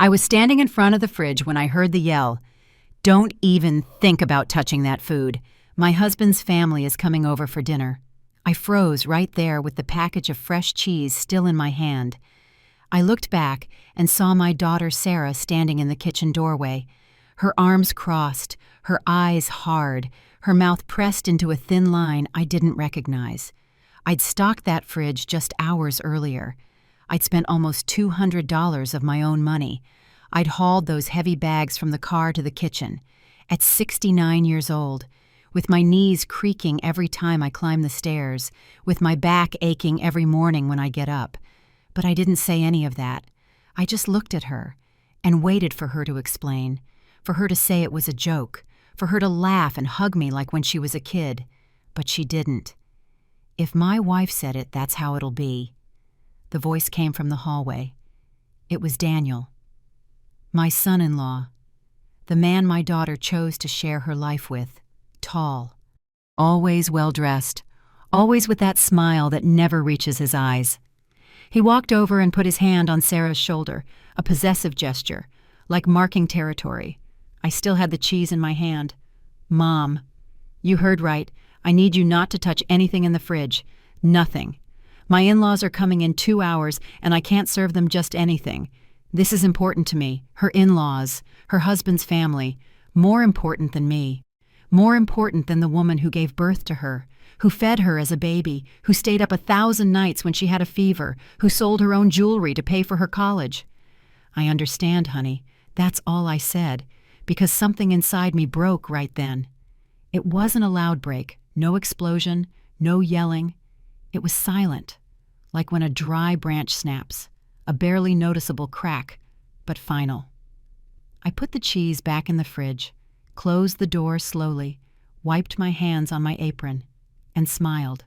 I was standing in front of the fridge when I heard the yell. "Don't even think about touching that food. My husband's family is coming over for dinner." I froze right there with the package of fresh cheese still in my hand. I looked back and saw my daughter Sarah standing in the kitchen doorway, her arms crossed, her eyes hard, her mouth pressed into a thin line I didn't recognize. I'd stocked that fridge just hours earlier. I'd spent almost $200 of my own money. I'd hauled those heavy bags from the car to the kitchen. At 69 years old, with my knees creaking every time I climb the stairs, with my back aching every morning when I get up. But I didn't say any of that. I just looked at her and waited for her to explain, for her to say it was a joke, for her to laugh and hug me like when she was a kid. But she didn't. "If my wife said it, that's how it'll be." The voice came from the hallway. It was Daniel, my son-in-law, the man my daughter chose to share her life with. Tall, always well-dressed, always with that smile that never reaches his eyes. He walked over and put his hand on Sarah's shoulder, a possessive gesture, like marking territory. I still had the cheese in my hand. "Mom, you heard right. I need you not to touch anything in the fridge. Nothing. My in-laws are coming in 2 hours, and I can't serve them just anything. This is important to me, her in-laws, her husband's family, more important than me. More important than the woman who gave birth to her, who fed her as a baby, who stayed up 1,000 nights when she had a fever, who sold her own jewelry to pay for her college." "I understand, honey." That's all I said, because something inside me broke right then. It wasn't a loud break, no explosion, no yelling. It was silent, like when a dry branch snaps, a barely noticeable crack, but final. I put the cheese back in the fridge, closed the door slowly, wiped my hands on my apron, and smiled.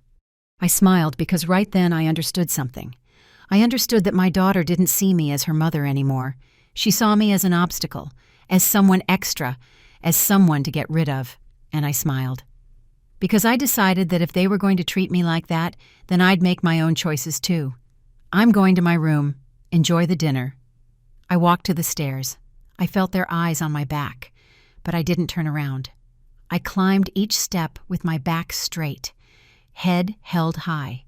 I smiled because right then I understood something. I understood that my daughter didn't see me as her mother anymore. She saw me as an obstacle, as someone extra, as someone to get rid of, and I smiled. Because I decided that if they were going to treat me like that, then I'd make my own choices too. I'm going to my room, enjoy the dinner. I walked to the stairs. I felt their eyes on my back, but I didn't turn around. I climbed each step with my back straight, head held high,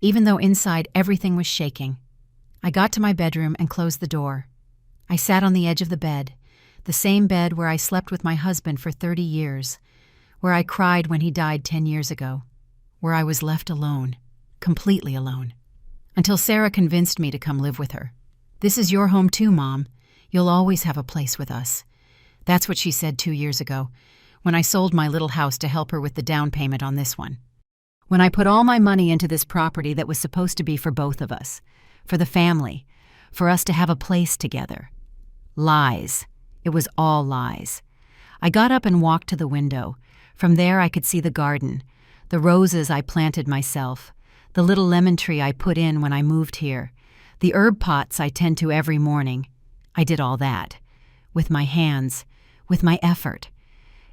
even though inside everything was shaking. I got to my bedroom and closed the door. I sat on the edge of the bed, the same bed where I slept with my husband for 30 years, where I cried when he died 10 years ago, where I was left alone, completely alone, until Sarah convinced me to come live with her. "This is your home too, Mom. You'll always have a place with us." That's what she said 2 years ago, when I sold my little house to help her with the down payment on this one. When I put all my money into this property that was supposed to be for both of us, for the family, for us to have a place together. Lies. It was all lies. I got up and walked to the window. From there I could see the garden, the roses I planted myself, the little lemon tree I put in when I moved here, the herb pots I tend to every morning. I did all that. With my hands, with my effort.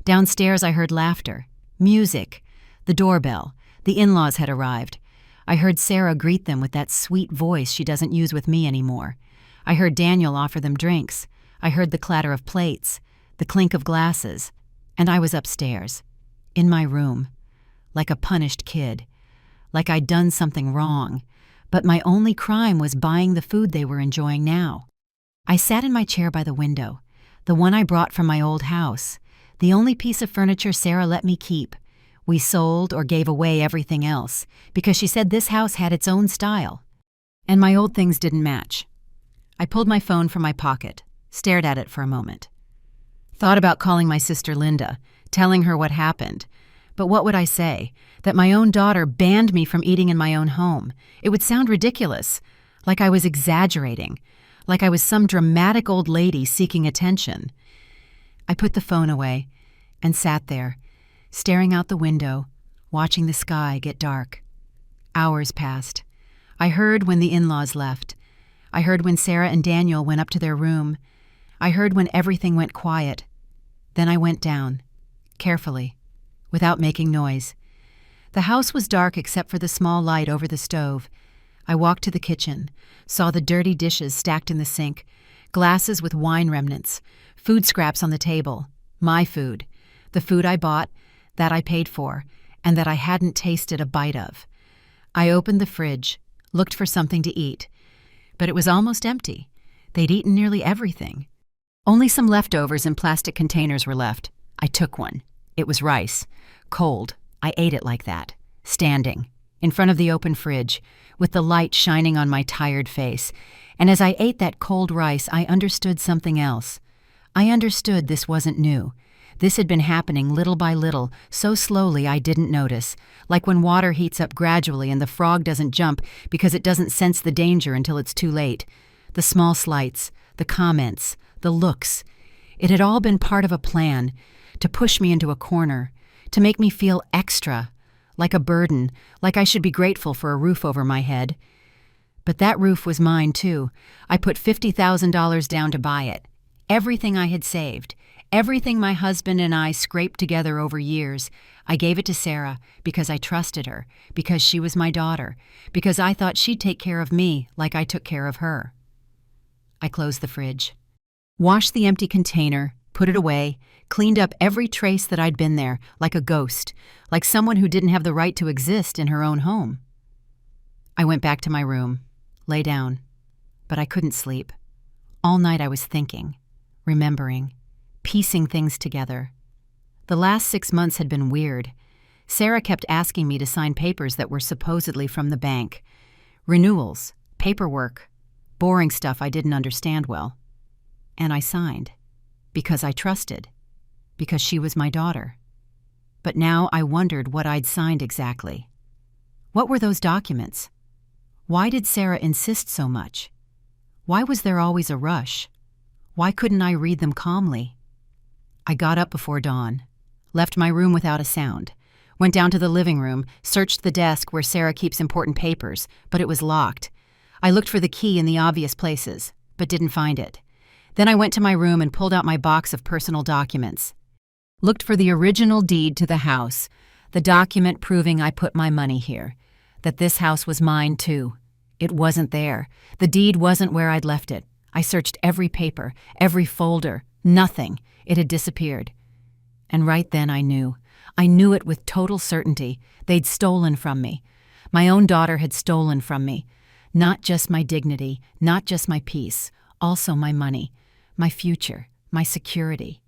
Downstairs I heard laughter, music, the doorbell. The in-laws had arrived. I heard Sarah greet them with that sweet voice she doesn't use with me anymore. I heard Daniel offer them drinks. I heard the clatter of plates, the clink of glasses, and I was upstairs, in my room, like a punished kid, like I'd done something wrong, but my only crime was buying the food they were enjoying now. I sat in my chair by the window, the one I brought from my old house, the only piece of furniture Sarah let me keep. We sold or gave away everything else, because she said this house had its own style, and my old things didn't match. I pulled my phone from my pocket, stared at it for a moment. Thought about calling my sister Linda, telling her what happened. But what would I say? That my own daughter banned me from eating in my own home. It would sound ridiculous, like I was exaggerating, like I was some dramatic old lady seeking attention. I put the phone away and sat there, staring out the window, watching the sky get dark. Hours passed. I heard when the in-laws left. I heard when Sarah and Daniel went up to their room. I heard when everything went quiet. Then I went down, carefully, without making noise. The house was dark except for the small light over the stove. I walked to the kitchen, saw the dirty dishes stacked in the sink, Glasses with wine remnants, food scraps on the table, my food, the food I bought, that I paid for, and that I hadn't tasted a bite of. I opened the fridge, looked for something to eat, but it was almost empty. They'd eaten nearly everything. Only some leftovers in plastic containers were left. I took one. It was rice. Cold. I ate it like that, standing, in front of the open fridge, with the light shining on my tired face. And as I ate that cold rice, I understood something else. I understood this wasn't new. This had been happening little by little, so slowly I didn't notice, like when water heats up gradually and the frog doesn't jump because it doesn't sense the danger until it's too late. The small slights, the comments, the looks. It had all been part of a plan, to push me into a corner, to make me feel extra, like a burden, like I should be grateful for a roof over my head. But that roof was mine, too. I put $50,000 down to buy it. Everything I had saved, everything my husband and I scraped together over years, I gave it to Sarah because I trusted her, because she was my daughter, because I thought she'd take care of me like I took care of her. I closed the fridge, washed the empty container, put it away, cleaned up every trace that I'd been there, like a ghost, like someone who didn't have the right to exist in her own home. I went back to my room, lay down, but I couldn't sleep. All night I was thinking, remembering, piecing things together. The last 6 months had been weird. Sarah kept asking me to sign papers that were supposedly from the bank. Renewals, paperwork, boring stuff I didn't understand well. And I signed. Because I trusted. Because she was my daughter. But now I wondered what I'd signed exactly. What were those documents? Why did Sarah insist so much? Why was there always a rush? Why couldn't I read them calmly? I got up before dawn, left my room without a sound, went down to the living room, searched the desk where Sarah keeps important papers, but it was locked. I looked for the key in the obvious places, but didn't find it. Then I went to my room and pulled out my box of personal documents. Looked for the original deed to the house, the document proving I put my money here, that this house was mine too. It wasn't there. The deed wasn't where I'd left it. I searched every paper, every folder. Nothing. It had disappeared. And right then I knew. I knew it with total certainty. They'd stolen from me. My own daughter had stolen from me. Not just my dignity, not just my peace, also my money, my future, my security.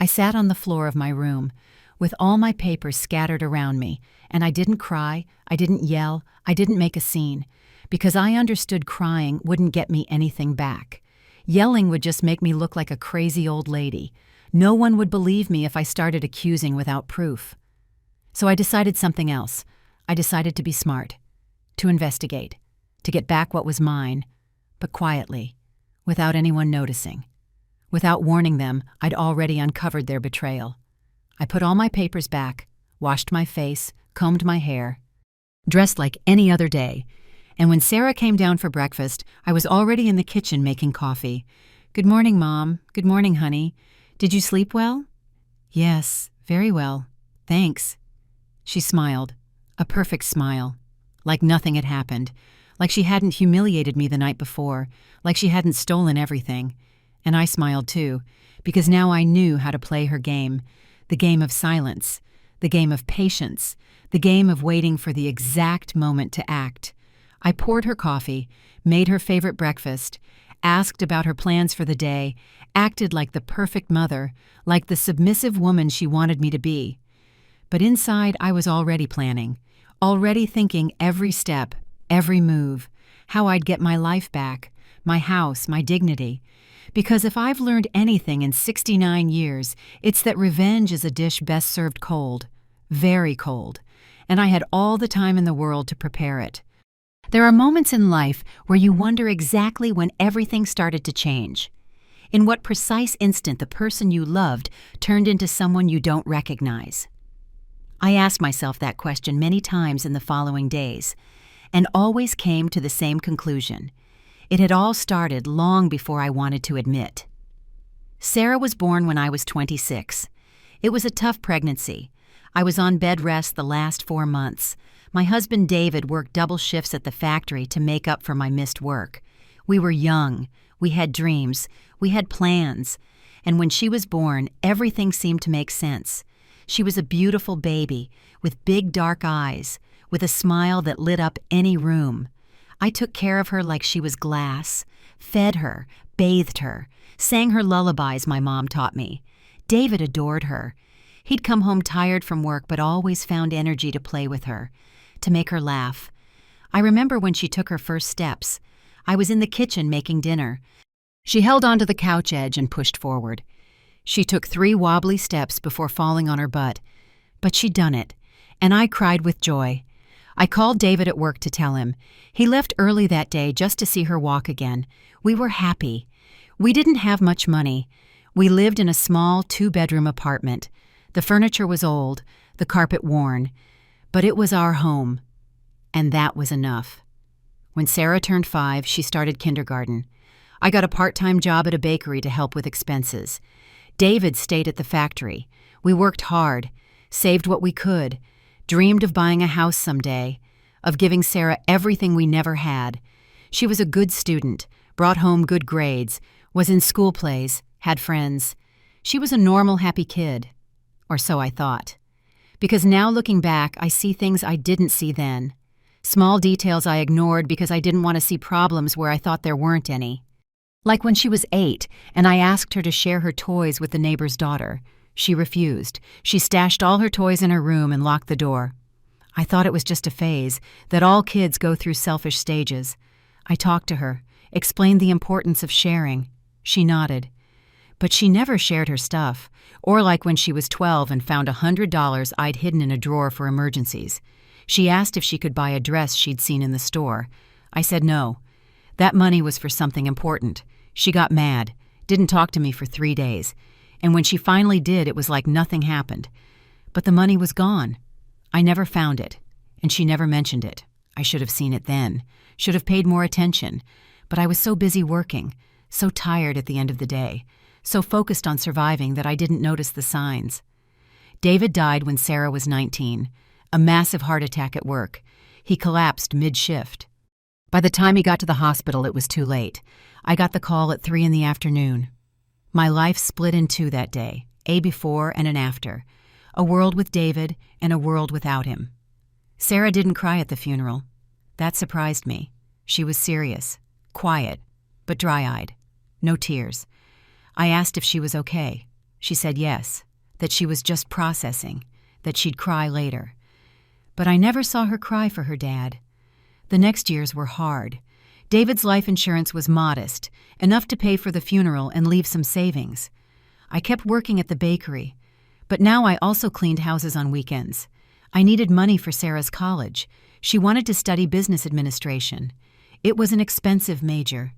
I sat on the floor of my room, with all my papers scattered around me, and I didn't cry, I didn't yell, I didn't make a scene, because I understood crying wouldn't get me anything back. Yelling would just make me look like a crazy old lady. No one would believe me if I started accusing without proof. So I decided something else. I decided to be smart, to investigate, to get back what was mine, but quietly, without anyone noticing. Without warning them, I'd already uncovered their betrayal. I put all my papers back, washed my face, combed my hair, dressed like any other day, and when Sarah came down for breakfast, I was already in the kitchen making coffee. "Good morning, Mom. Good morning, honey. Did you sleep well?" "Yes, very well. Thanks." She smiled, a perfect smile, like nothing had happened, like she hadn't humiliated me the night before, like she hadn't stolen everything. And I smiled too, because now I knew how to play her game, the game of silence, the game of patience, the game of waiting for the exact moment to act. I poured her coffee, made her favorite breakfast, asked about her plans for the day, acted like the perfect mother, like the submissive woman she wanted me to be. But inside I was already planning, already thinking every step, every move, how I'd get my life back, my house, my dignity. Because if I've learned anything in 69 years, it's that revenge is a dish best served cold, very cold, and I had all the time in the world to prepare it. There are moments in life where you wonder exactly when everything started to change. In what precise instant the person you loved turned into someone you don't recognize. I asked myself that question many times in the following days, and always came to the same conclusion. It had all started long before I wanted to admit. Sarah was born when I was 26. It was a tough pregnancy. I was on bed rest the last 4 months. My husband David worked double shifts at the factory to make up for my missed work. We were young. We had dreams. We had plans. And when she was born, everything seemed to make sense. She was a beautiful baby, with big dark eyes, with a smile that lit up any room. I took care of her like she was glass, fed her, bathed her, sang her lullabies my mom taught me. David adored her. He'd come home tired from work but always found energy to play with her, to make her laugh. I remember when she took her first steps. I was in the kitchen making dinner. She held onto the couch edge and pushed forward. She took 3 wobbly steps before falling on her butt. But she'd done it, and I cried with joy. I called David at work to tell him. He left early that day just to see her walk again. We were happy. We didn't have much money. We lived in a small 2-bedroom apartment. The furniture was old, the carpet worn, but it was our home. And that was enough. When Sarah turned 5, she started kindergarten. I got a part-time job at a bakery to help with expenses. David stayed at the factory. We worked hard, saved what we could, dreamed of buying a house someday, of giving Sarah everything we never had. She was a good student, brought home good grades, was in school plays, had friends. She was a normal, happy kid. Or so I thought. Because now looking back, I see things I didn't see then. Small details I ignored because I didn't want to see problems where I thought there weren't any. Like when she was 8 and I asked her to share her toys with the neighbor's daughter. She refused. She stashed all her toys in her room and locked the door. I thought it was just a phase, that all kids go through selfish stages. I talked to her, explained the importance of sharing. She nodded. But she never shared her stuff, or like when she was 12 and found $100 I'd hidden in a drawer for emergencies. She asked if she could buy a dress she'd seen in the store. I said no. That money was for something important. She got mad, didn't talk to me for 3 days, and when she finally did, it was like nothing happened. But the money was gone. I never found it, and she never mentioned it. I should have seen it then, should have paid more attention, but I was so busy working, so tired at the end of the day, so focused on surviving that I didn't notice the signs. David died when Sarah was 19, a massive heart attack at work. He collapsed mid-shift. By the time he got to the hospital, it was too late. I got the call at 3 in the afternoon. My life split in 2 that day, a before and an after. A world with David and a world without him. Sarah didn't cry at the funeral. That surprised me. She was serious, quiet, but dry-eyed. No tears. I asked if she was okay. She said yes, that she was just processing, that she'd cry later. But I never saw her cry for her dad. The next years were hard. David's life insurance was modest, enough to pay for the funeral and leave some savings. I kept working at the bakery, but now I also cleaned houses on weekends. I needed money for Sarah's college. She wanted to study business administration. It was an expensive major,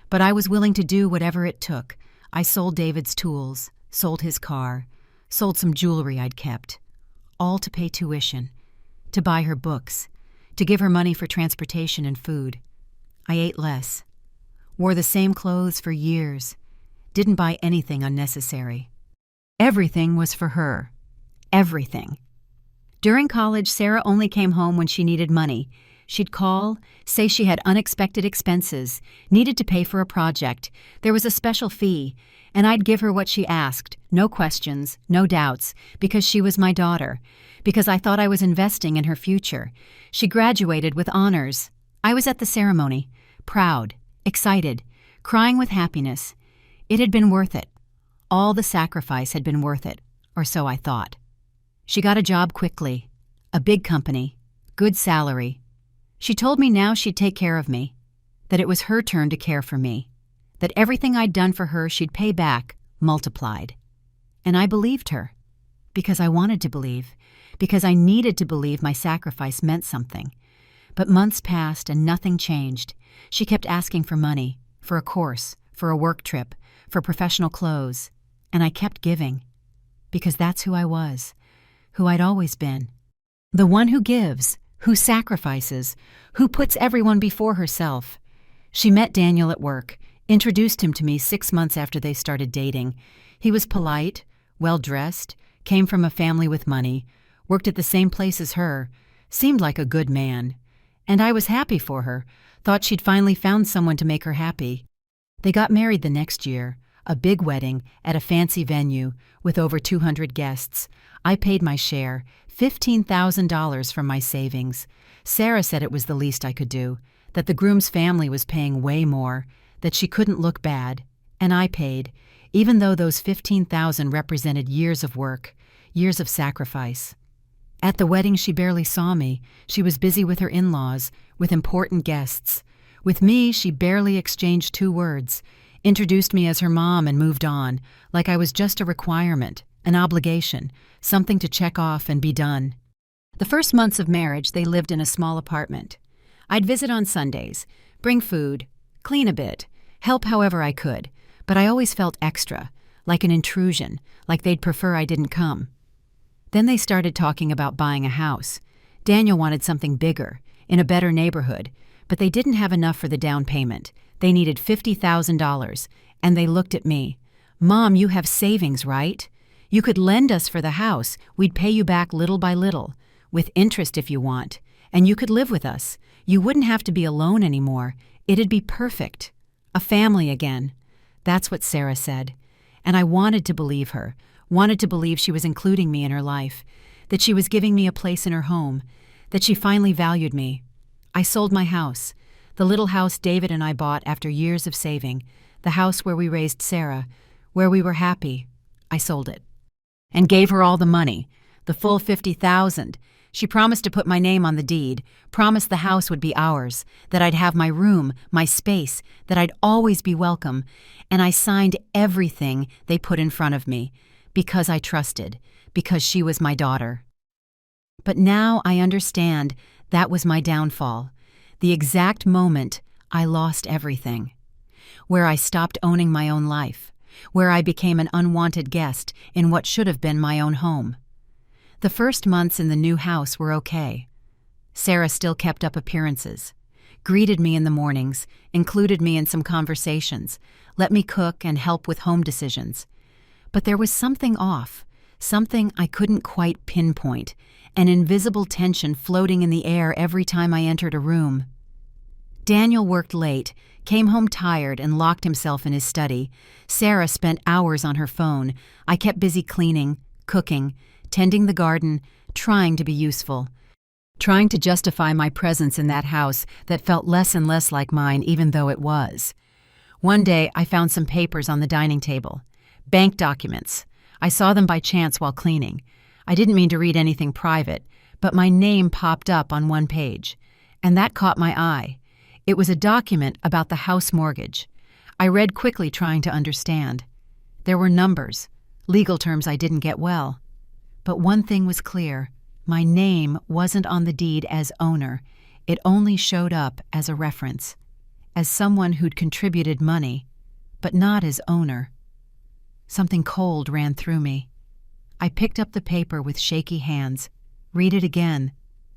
but I was willing to do whatever it took. I sold David's tools, sold his car, sold some jewelry I'd kept, all to pay tuition, to buy her books, to give her money for transportation and food. I ate less, wore the same clothes for years, didn't buy anything unnecessary. Everything was for her. Everything. During college, Sarah only came home when she needed money. She'd call, say she had unexpected expenses, needed to pay for a project. There was a special fee, and I'd give her what she asked, no questions, no doubts, because she was my daughter, because I thought I was investing in her future. She graduated with honors. I was at the ceremony, proud, excited, crying with happiness. It had been worth it. All the sacrifice had been worth it, or so I thought. She got a job quickly, a big company, good salary. She told me now she'd take care of me, that it was her turn to care for me, that everything I'd done for her she'd pay back, multiplied. And I believed her, because I wanted to believe, because I needed to believe my sacrifice meant something. But months passed and nothing changed. She kept asking for money, for a course, for a work trip, for professional clothes, and I kept giving, because that's who I was, who I'd always been. The one who gives, who sacrifices, who puts everyone before herself. She met Daniel at work, introduced him to me 6 months after they started dating. He was polite, well-dressed, came from a family with money, worked at the same place as her, seemed like a good man. And I was happy for her, thought she'd finally found someone to make her happy. They got married the next year, a big wedding at a fancy venue with over 200 guests. I paid my share, $15,000 from my savings. Sarah said it was the least I could do, that the groom's family was paying way more, that she couldn't look bad, and I paid, even though those $15,000 represented years of work, years of sacrifice. At the wedding, she barely saw me. She was busy with her in-laws, with important guests. With me, she barely exchanged 2 words, introduced me as her mom and moved on, like I was just a requirement, an obligation, something to check off and be done. The first months of marriage, they lived in a small apartment. I'd visit on Sundays, bring food, clean a bit, help however I could, but I always felt extra, like an intrusion, like they'd prefer I didn't come. Then they started talking about buying a house. Daniel wanted something bigger, in a better neighborhood, but they didn't have enough for the down payment. They needed $50,000, and they looked at me. "Mom, you have savings, right? You could lend us for the house. We'd pay you back little by little, with interest if you want, and you could live with us. You wouldn't have to be alone anymore. It'd be perfect. A family again." That's what Sarah said. And I wanted to believe her, wanted to believe she was including me in her life, that she was giving me a place in her home, that she finally valued me. I sold my house, the little house David and I bought after years of saving, the house where we raised Sarah, where we were happy. I sold it. And gave her all the money, the full $50,000. She promised to put my name on the deed, promised the house would be ours, that I'd have my room, my space, that I'd always be welcome, and I signed everything they put in front of me, because I trusted, because she was my daughter. But now I understand that was my downfall, the exact moment I lost everything, where I stopped owning my own life, where I became an unwanted guest in what should have been my own home. The first months in the new house were okay. Sarah still kept up appearances, greeted me in the mornings, included me in some conversations, let me cook and help with home decisions. But there was something off, something I couldn't quite pinpoint, an invisible tension floating in the air every time I entered a room. Daniel worked late, came home tired and locked himself in his study. Sarah spent hours on her phone. I kept busy cleaning, cooking, tending the garden, trying to be useful, trying to justify my presence in that house that felt less and less like mine even though it was. One day I found some papers on the dining table, bank documents. I saw them by chance while cleaning. I didn't mean to read anything private, but my name popped up on one page, and that caught my eye. It was a document about the house mortgage. I read quickly, trying to understand. There were numbers, legal terms I didn't get well. But one thing was clear. My name wasn't on the deed as owner. It only showed up as a reference, as someone who'd contributed money, but not as owner. Something cold ran through me. I picked up the paper with shaky hands, read it again,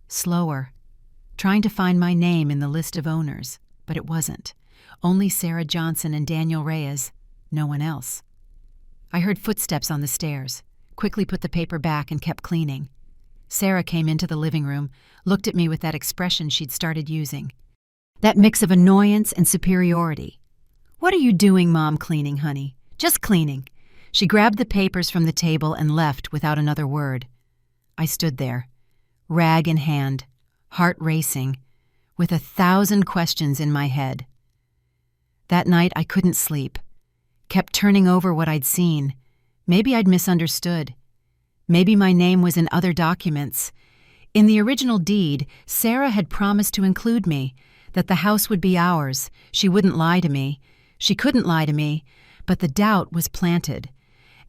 slower, trying to find my name in the list of owners, but it wasn't. Only Sarah Johnson and Daniel Reyes, no one else. I heard footsteps on the stairs, quickly put the paper back and kept cleaning. Sarah came into the living room, looked at me with that expression she'd started using. That mix of annoyance and superiority. "What are you doing, Mom? Cleaning, honey. Just cleaning." She grabbed the papers from the table and left without another word. I stood there, rag in hand, heart racing, with 1,000 questions in my head. That night I couldn't sleep, kept turning over what I'd seen. Maybe I'd misunderstood. Maybe my name was in other documents. In the original deed, Sarah had promised to include me, that the house would be ours. She wouldn't lie to me. She couldn't lie to me, but the doubt was planted.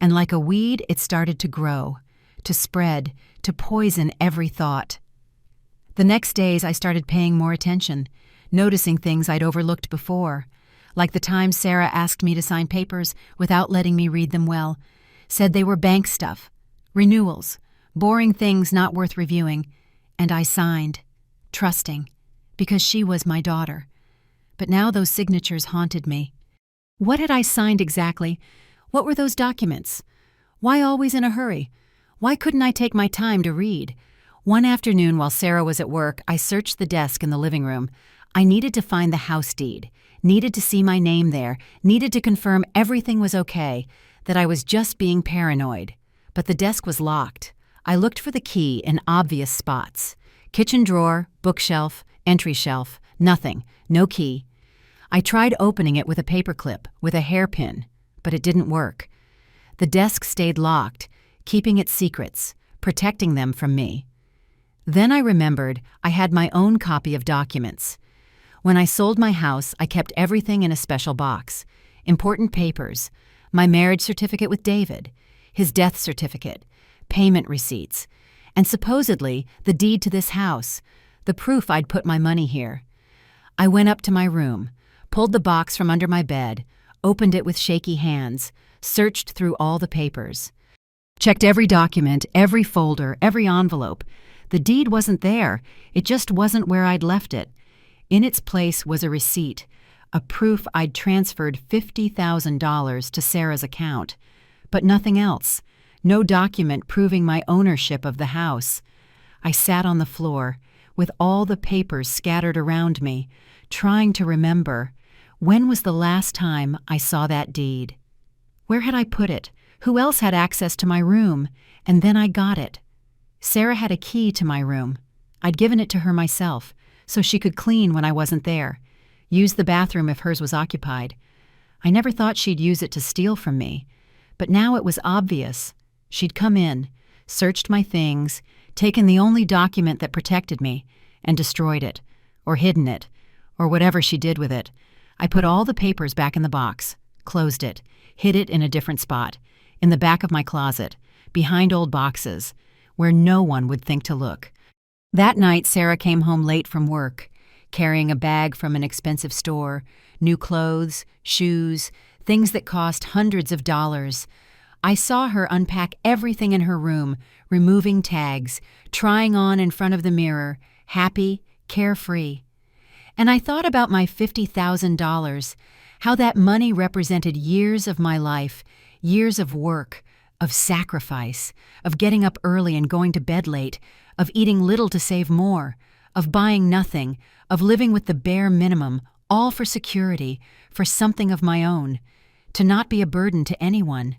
And like a weed, it started to grow, to spread, to poison every thought. The next days I started paying more attention, noticing things I'd overlooked before, like the time Sarah asked me to sign papers without letting me read them well, said they were bank stuff, renewals, boring things not worth reviewing, and I signed, trusting, because she was my daughter. But now those signatures haunted me. What had I signed exactly? What were those documents? Why always in a hurry? Why couldn't I take my time to read? One afternoon while Sarah was at work, I searched the desk in the living room. I needed to find the house deed. needed to see my name there, needed to confirm everything was okay, that I was just being paranoid. But the desk was locked. I looked for the key in obvious spots. Kitchen drawer, bookshelf, entry shelf, nothing, no key. I tried opening it with a paperclip, with a hairpin, but it didn't work. The desk stayed locked, keeping its secrets, protecting them from me. Then I remembered I had my own copy of documents. When I sold my house, I kept everything in a special box. Important papers, my marriage certificate with David, his death certificate, payment receipts, and supposedly the deed to this house, the proof I'd put my money here. I went up to my room, pulled the box from under my bed, opened it with shaky hands, searched through all the papers. Checked every document, every folder, every envelope. The deed wasn't there. It just wasn't where I'd left it. In its place was a receipt, a proof I'd transferred $50,000 to Sarah's account. But nothing else. No document proving my ownership of the house. I sat on the floor, with all the papers scattered around me, trying to remember, when was the last time I saw that deed? Where had I put it? Who else had access to my room? And then I got it. Sarah had a key to my room. I'd given it to her myself, so she could clean when I wasn't there, use the bathroom if hers was occupied. I never thought she'd use it to steal from me, but now it was obvious. She'd come in, searched my things, taken the only document that protected me, and destroyed it, or hidden it, or whatever she did with it. I put all the papers back in the box, closed it, hid it in a different spot, in the back of my closet, behind old boxes, where no one would think to look. That night, Sarah came home late from work, carrying a bag from an expensive store, new clothes, shoes, things that cost hundreds of dollars. I saw her unpack everything in her room, removing tags, trying on in front of the mirror, happy, carefree. And I thought about my $50,000, how that money represented years of my life, years of work, of sacrifice, of getting up early and going to bed late, of eating little to save more, of buying nothing, of living with the bare minimum, all for security, for something of my own, to not be a burden to anyone.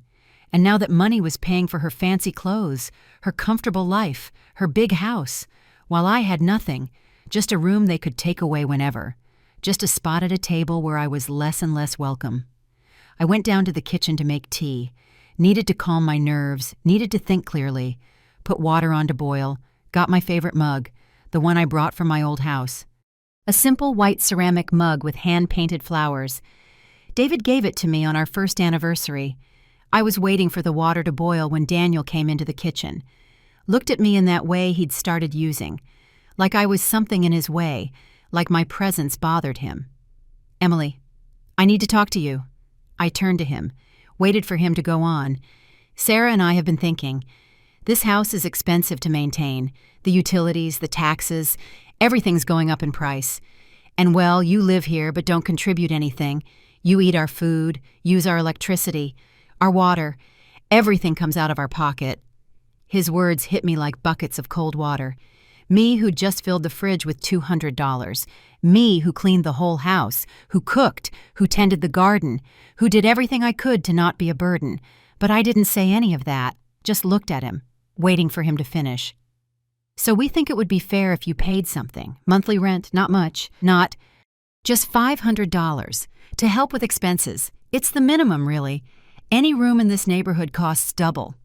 And now that money was paying for her fancy clothes, her comfortable life, her big house, while I had nothing, just a room they could take away whenever, just a spot at a table where I was less and less welcome. I went down to the kitchen to make tea, needed to calm my nerves, needed to think clearly, put water on to boil, got my favorite mug, the one I brought from my old house. A simple white ceramic mug with hand-painted flowers. David gave it to me on our first anniversary. I was waiting for the water to boil when Daniel came into the kitchen. Looked at me in that way he'd started using, like I was something in his way, like my presence bothered him. "Emily, I need to talk to you." I turned to him, waited for him to go on. "Sarah and I have been thinking. This house is expensive to maintain. The utilities, the taxes, everything's going up in price. And well, you live here but don't contribute anything. You eat our food, use our electricity, our water. Everything comes out of our pocket." His words hit me like buckets of cold water. Me who'd just filled the fridge with $200. Me who cleaned the whole house, who cooked, who tended the garden, who did everything I could to not be a burden. But I didn't say any of that, just looked at him, waiting for him to finish. "So we think it would be fair if you paid something. Monthly rent, not much, not just $500 to help with expenses. It's the minimum, really. Any room in this neighborhood costs double.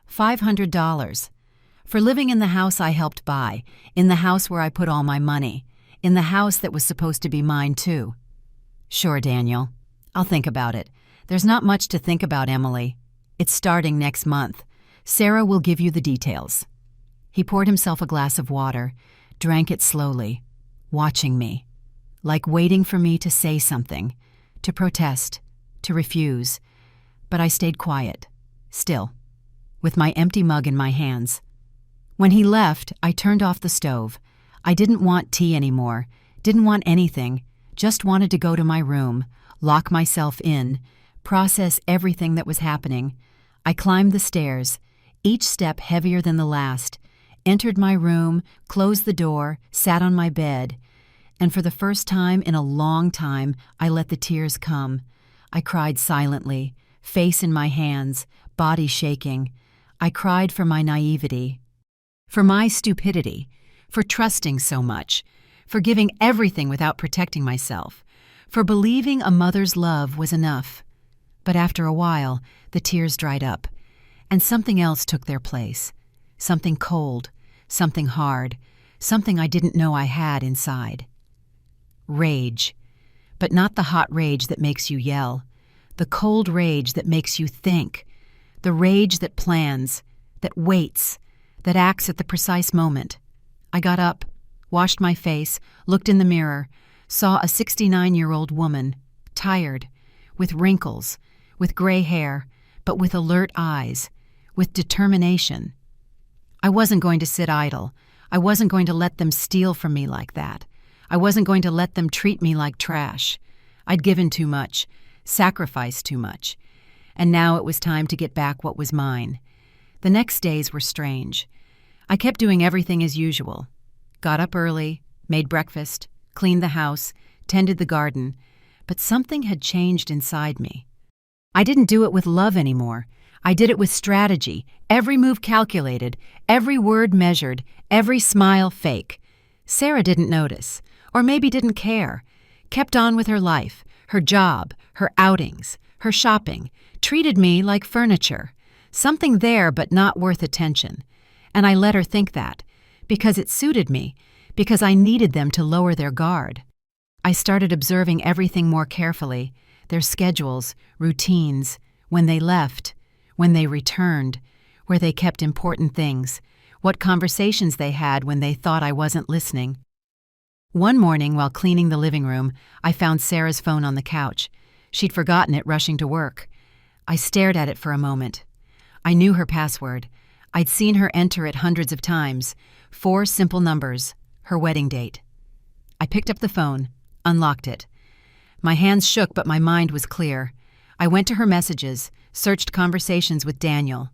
$500. For living in the house I helped buy, in the house where I put all my money, in the house that was supposed to be mine too." "Sure, Daniel. I'll think about it. There's not much to think about, Emily. It's starting next month. Sarah will give you the details." He poured himself a glass of water, drank it slowly, watching me, like waiting for me to say something, to protest, to refuse. But I stayed quiet, still, with my empty mug in my hands. When he left, I turned off the stove. I didn't want tea anymore, didn't want anything, just wanted to go to my room, lock myself in, process everything that was happening. I climbed the stairs, each step heavier than the last, entered my room, closed the door, sat on my bed. And for the first time in a long time, I let the tears come. I cried silently, face in my hands, body shaking. I cried for my naivety, for my stupidity, for trusting so much, for giving everything without protecting myself, for believing a mother's love was enough. But after a while, the tears dried up, and something else took their place. Something cold, something hard, something I didn't know I had inside. Rage. But not the hot rage that makes you yell. The cold rage that makes you think. The rage that plans, that waits, that acts at the precise moment. I got up, washed my face, looked in the mirror, saw a 69-year-old woman, tired, with wrinkles, with gray hair, but with alert eyes, with determination. I wasn't going to sit idle. I wasn't going to let them steal from me like that. I wasn't going to let them treat me like trash. I'd given too much, sacrificed too much, and now it was time to get back what was mine. The next days were strange. I kept doing everything as usual. Got up early, made breakfast, cleaned the house, tended the garden, but something had changed inside me. I didn't do it with love anymore. I did it with strategy, every move calculated, every word measured, every smile fake. Sarah didn't notice, or maybe didn't care, kept on with her life, her job, her outings, her shopping, treated me like furniture, something there but not worth attention. And I let her think that, because it suited me, because I needed them to lower their guard. I started observing everything more carefully, their schedules, routines, when they left, when they returned, where they kept important things, what conversations they had when they thought I wasn't listening. One morning, while cleaning the living room, I found Sarah's phone on the couch. She'd forgotten it rushing to work. I stared at it for a moment. I knew her password. I'd seen her enter it hundreds of times. 4 simple numbers, her wedding date. I picked up the phone, unlocked it. My hands shook, but my mind was clear. I went to her messages, searched conversations with Daniel.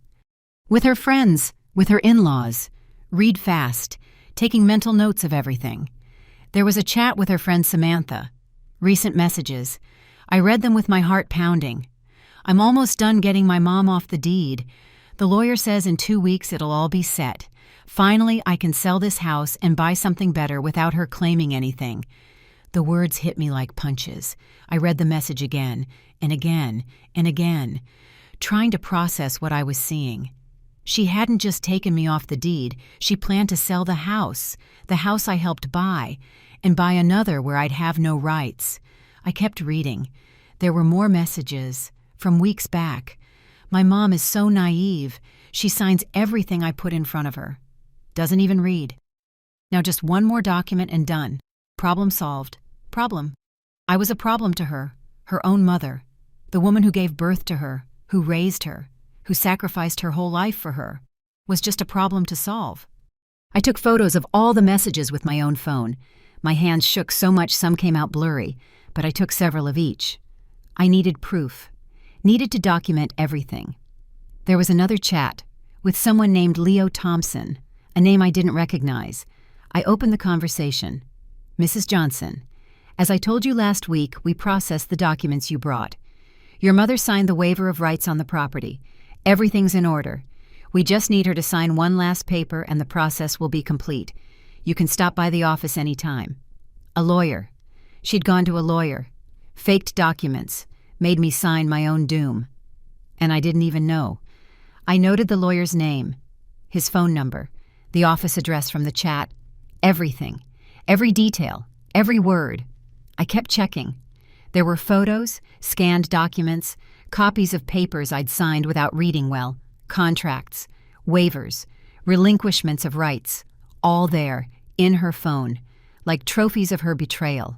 With her friends, with her in-laws. Read fast, taking mental notes of everything. There was a chat with her friend Samantha. Recent messages. I read them with my heart pounding. I'm almost done getting my mom off the deed. The lawyer says in 2 weeks it'll all be set. Finally, I can sell this house and buy something better without her claiming anything. The words hit me like punches. I read the message again, and again, and again, trying to process what I was seeing. She hadn't just taken me off the deed, she planned to sell the house I helped buy, and buy another where I'd have no rights. I kept reading. There were more messages, from weeks back. My mom is so naive. She signs everything I put in front of her. Doesn't even read. Now just one more document and done. Problem solved. Problem. I was a problem to her, her own mother, the woman who gave birth to her, who raised her, who sacrificed her whole life for her, was just a problem to solve. I took photos of all the messages with my own phone. My hands shook so much some came out blurry, but I took several of each. I needed proof, needed to document everything. There was another chat with someone named Leo Thompson, a name I didn't recognize. I opened the conversation. Mrs. Johnson, as I told you last week, we processed the documents you brought. Your mother signed the waiver of rights on the property. Everything's in order. We just need her to sign one last paper and the process will be complete. You can stop by the office any time. A lawyer. She'd gone to a lawyer. Faked documents. Made me sign my own doom. And I didn't even know. I noted the lawyer's name, his phone number, the office address from the chat, everything, every detail, every word. I kept checking. There were photos, scanned documents, copies of papers I'd signed without reading well, contracts, waivers, relinquishments of rights, all there, in her phone, like trophies of her betrayal.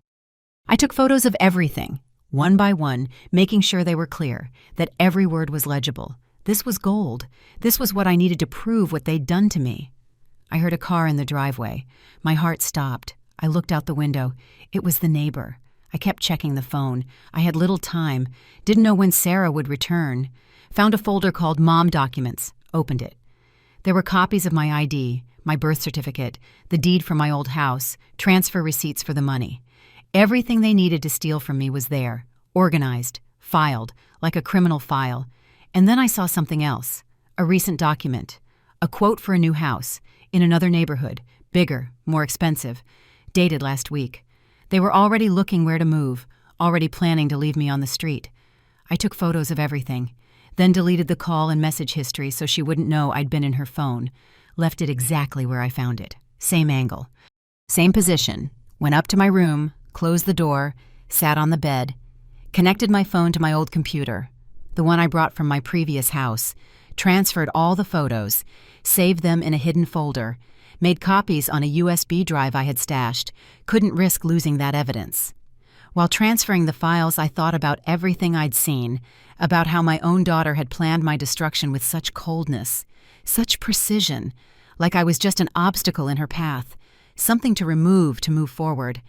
I took photos of everything, one by one, making sure they were clear, that every word was legible. This was gold. This was what I needed to prove what they'd done to me. I heard a car in the driveway. My heart stopped. I looked out the window. It was the neighbor. I kept checking the phone. I had little time. Didn't know when Sarah would return. Found a folder called Mom Documents. Opened it. There were copies of my ID, my birth certificate, the deed for my old house, transfer receipts for the money. Everything they needed to steal from me was there, organized, filed, like a criminal file. And then I saw something else, a recent document, a quote for a new house, in another neighborhood, bigger, more expensive, dated last week. They were already looking where to move, already planning to leave me on the street. I took photos of everything, then deleted the call and message history so she wouldn't know I'd been in her phone, left it exactly where I found it, same angle, same position, went up to my room, closed the door, sat on the bed, connected my phone to my old computer, the one I brought from my previous house, transferred all the photos, saved them in a hidden folder, made copies on a USB drive I had stashed, couldn't risk losing that evidence. While transferring the files, I thought about everything I'd seen, about how my own daughter had planned my destruction with such coldness, such precision, like I was just an obstacle in her path, something to remove to move forward.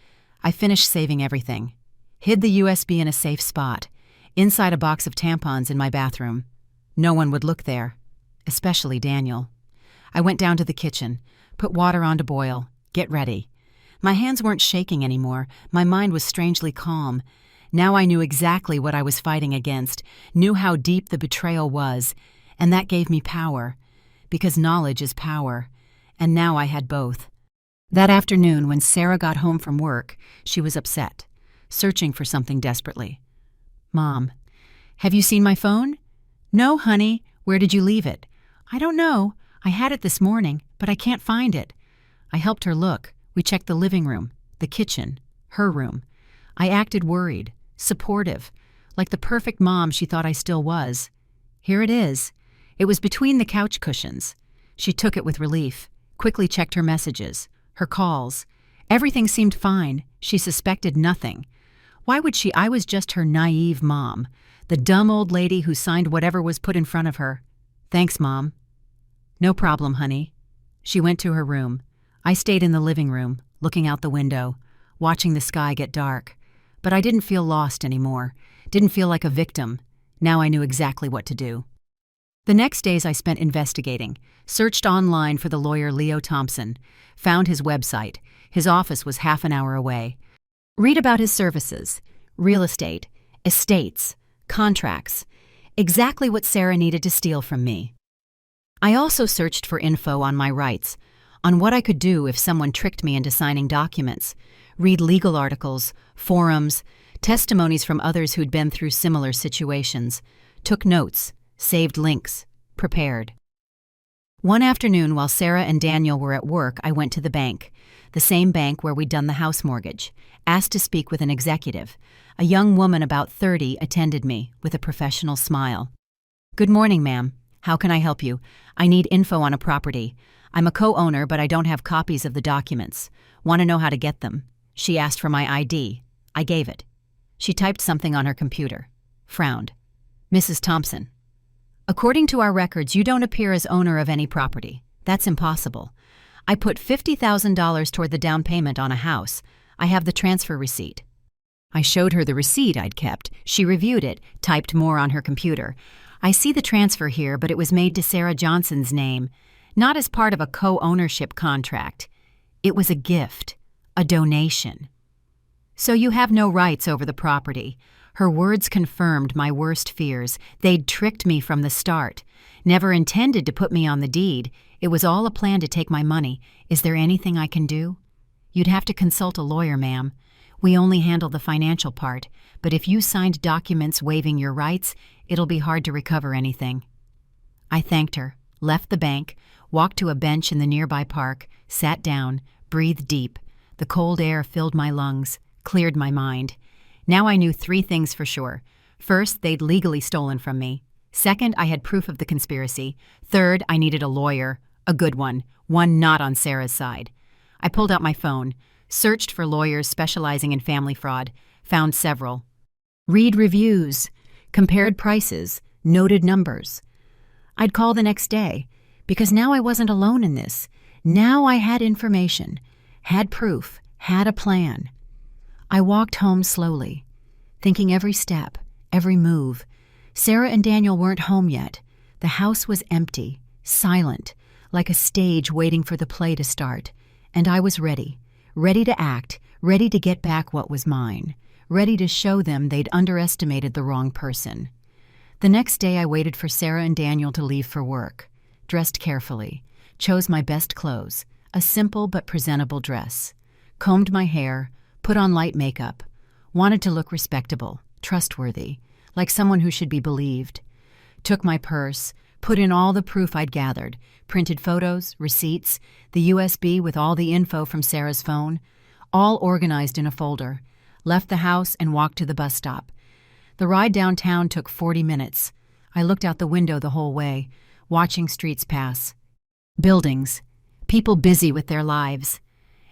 I finished saving everything, hid the USB in a safe spot, inside a box of tampons in my bathroom. No one would look there, especially Daniel. I went down to the kitchen, put water on to boil, get ready. My hands weren't shaking anymore. My mind was strangely calm. Now I knew exactly what I was fighting against, knew how deep the betrayal was, and that gave me power, because knowledge is power, and now I had both. That afternoon, when Sarah got home from work, she was upset, searching for something desperately. "Mom, have you seen my phone?" "No, honey. Where did you leave it?" "I don't know. I had it this morning, but I can't find it." I helped her look. We checked the living room, the kitchen, her room. I acted worried, supportive, like the perfect mom she thought I still was. Here it is. It was between the couch cushions. She took it with relief, quickly checked her messages, her calls. Everything seemed fine. She suspected nothing. Why would she? I was just her naive mom, the dumb old lady who signed whatever was put in front of her. "Thanks, Mom." "No problem, honey." She went to her room. I stayed in the living room, looking out the window, watching the sky get dark. But I didn't feel lost anymore, didn't feel like a victim. Now I knew exactly what to do. The next days I spent investigating, searched online for the lawyer Leo Thompson, found his website. His office was half an hour away. Read about his services, real estate, estates, contracts, exactly what Sarah needed to steal from me. I also searched for info on my rights, on what I could do if someone tricked me into signing documents, read legal articles, forums, testimonies from others who'd been through similar situations, took notes, saved links, prepared. One afternoon while Sarah and Daniel were at work, I went to the bank, the same bank where we'd done the house mortgage, asked to speak with an executive. A young woman about 30 attended me with a professional smile. "Good morning, ma'am. How can I help you? I need info on a property. I'm a co-owner, but I don't have copies of the documents. Want to know how to get them?" She asked for my ID. I gave it. She typed something on her computer. Frowned. "Mrs. Thompson, according to our records, you don't appear as owner of any property. That's impossible. I put $50,000 toward the down payment on a house. I have the transfer receipt." I showed her the receipt I'd kept. She reviewed it, typed more on her computer. "I see the transfer here, but it was made to Sarah Johnson's name, not as part of a co-ownership contract. It was a gift, a donation." "So you have no rights over the property." Her words confirmed my worst fears. They'd tricked me from the start. Never intended to put me on the deed. It was all a plan to take my money. "Is there anything I can do?" "You'd have to consult a lawyer, ma'am. We only handle the financial part, but if you signed documents waiving your rights, it'll be hard to recover anything." I thanked her, left the bank, walked to a bench in the nearby park, sat down, breathed deep. The cold air filled my lungs, cleared my mind. Now I knew 3 things for sure. First, they'd legally stolen from me. Second, I had proof of the conspiracy. Third, I needed a lawyer, a good one not on Sarah's side. I pulled out my phone, searched for lawyers specializing in family fraud, found several. Read reviews, compared prices, noted numbers. I'd call the next day, because now I wasn't alone in this. Now I had information, had proof, had a plan. I walked home slowly, thinking every step, every move. Sarah and Daniel weren't home yet. The house was empty, silent, like a stage waiting for the play to start. And I was ready, ready to act, ready to get back what was mine, ready to show them they'd underestimated the wrong person. The next day I waited for Sarah and Daniel to leave for work, dressed carefully, chose my best clothes, a simple but presentable dress, combed my hair, put on light makeup, wanted to look respectable, trustworthy, like someone who should be believed. Took my purse, put in all the proof I'd gathered, printed photos, receipts, the USB with all the info from Sarah's phone, all organized in a folder, left the house and walked to the bus stop. The ride downtown took 40 minutes. I looked out the window the whole way, watching streets pass, buildings, people busy with their lives,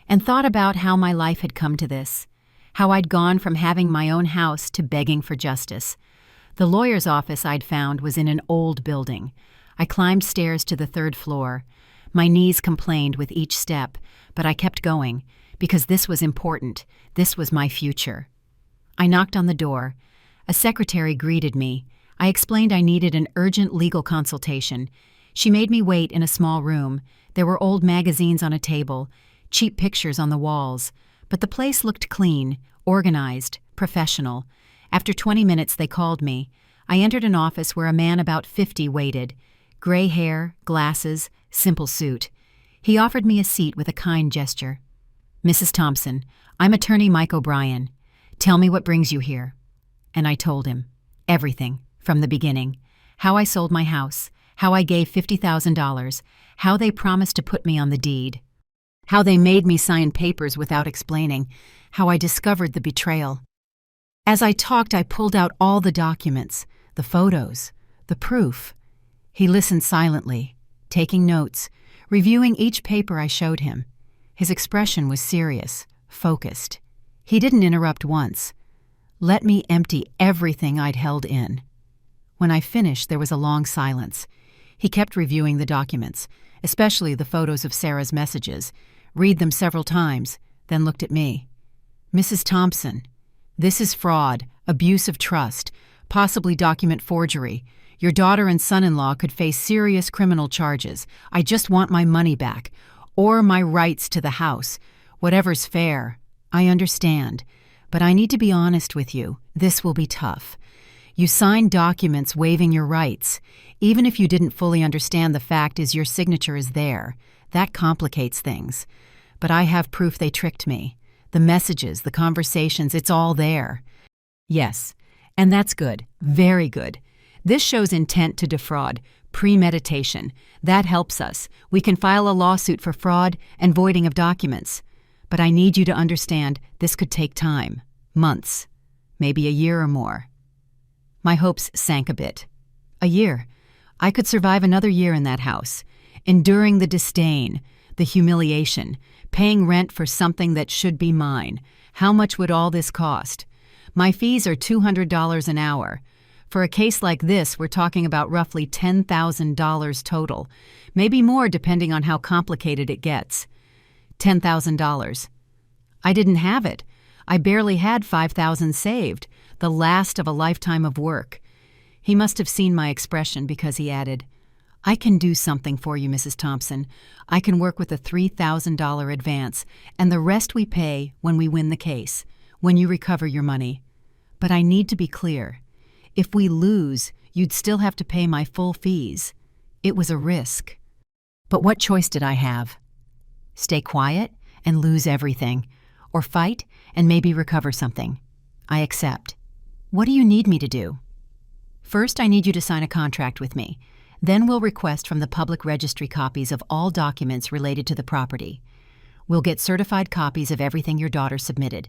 and thought about how my life had come to this, how I'd gone from having my own house to begging for justice. The lawyer's office I'd found was in an old building. I climbed stairs to the 3rd floor. My knees complained with each step, but I kept going, because this was important. This was my future. I knocked on the door. A secretary greeted me. I explained I needed an urgent legal consultation. She made me wait in a small room. There were old magazines on a table, cheap pictures on the walls, but the place looked clean, organized, professional. After 20 minutes, they called me. I entered an office where a man about 50 waited. Gray hair, glasses, simple suit. He offered me a seat with a kind gesture. "Mrs. Thompson, I'm attorney Mike O'Brien. Tell me what brings you here." And I told him. Everything, from the beginning. How I sold my house, how I gave $50,000, how they promised to put me on the deed, how they made me sign papers without explaining, how I discovered the betrayal. As I talked, I pulled out all the documents, the photos, the proof. He listened silently, taking notes, reviewing each paper I showed him. His expression was serious, focused. He didn't interrupt once. Let me empty everything I'd held in. When I finished, there was a long silence. He kept reviewing the documents, especially the photos of Sarah's messages, read them several times, then looked at me. "Mrs. Thompson, this is fraud, abuse of trust, possibly document forgery. Your daughter and son-in-law could face serious criminal charges. I just want my money back, or my rights to the house. Whatever's fair. I understand. But I need to be honest with you. This will be tough. You signed documents waiving your rights. Even if you didn't fully understand, the fact is your signature is there. That complicates things. But I have proof they tricked me. The messages, the conversations, it's all there." "Yes, and that's good. Very good. This shows intent to defraud, premeditation. That helps us. We can file a lawsuit for fraud and voiding of documents. But I need you to understand this could take time, months, maybe a year or more." My hopes sank a bit. A year. I could survive another year in that house, enduring the disdain, the humiliation, paying rent for something that should be mine. How much would all this cost? My fees are $200 an hour. For a case like this, we're talking about roughly $10,000 total, maybe more depending on how complicated it gets. $10,000. I didn't have it. I barely had $5,000 saved, the last of a lifetime of work. He must have seen my expression because he added, "I can do something for you, Mrs. Thompson. I can work with a $3,000 advance, and the rest we pay when we win the case, when you recover your money. But I need to be clear. If we lose, you'd still have to pay my full fees. It was a risk." But what choice did I have? Stay quiet and lose everything, or fight and maybe recover something? I accept. What do you need me to do? First, I need you to sign a contract with me. Then we'll request from the public registry copies of all documents related to the property. We'll get certified copies of everything your daughter submitted,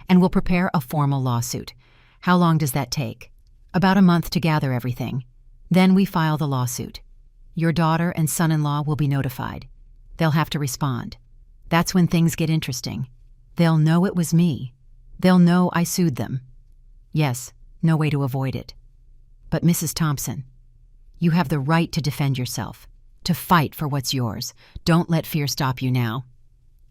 and we'll prepare a formal lawsuit. How long does that take? About a month to gather everything. Then we file the lawsuit. Your daughter and son-in-law will be notified. They'll have to respond. That's when things get interesting. They'll know it was me. They'll know I sued them. Yes, no way to avoid it. But Mrs. Thompson, you have the right to defend yourself, to fight for what's yours. Don't let fear stop you now.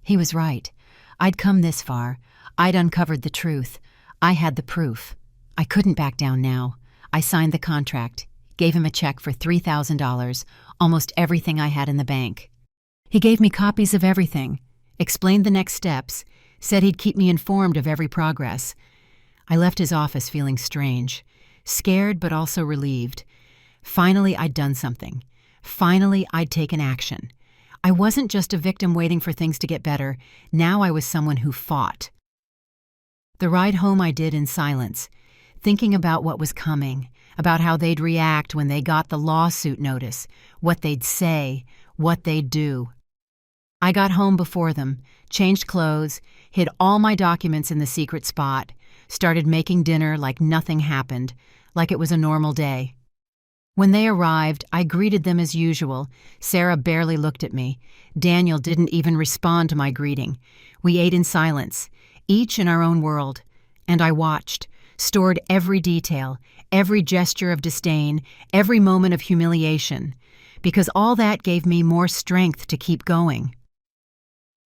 He was right. I'd come this far. I'd uncovered the truth. I had the proof. I couldn't back down now. I signed the contract, gave him a check for $3,000, almost everything I had in the bank. He gave me copies of everything, explained the next steps, said he'd keep me informed of every progress. I left his office feeling strange, scared but also relieved. Finally, I'd done something. Finally, I'd taken action. I wasn't just a victim waiting for things to get better. Now I was someone who fought. The ride home I did in silence, thinking about what was coming, about how they'd react when they got the lawsuit notice, what they'd say, what they'd do. I got home before them, changed clothes, hid all my documents in the secret spot, started making dinner like nothing happened, like it was a normal day. When they arrived, I greeted them as usual. Sarah barely looked at me. Daniel didn't even respond to my greeting. We ate in silence, each in our own world, and I watched, stored every detail, every gesture of disdain, every moment of humiliation, because all that gave me more strength to keep going.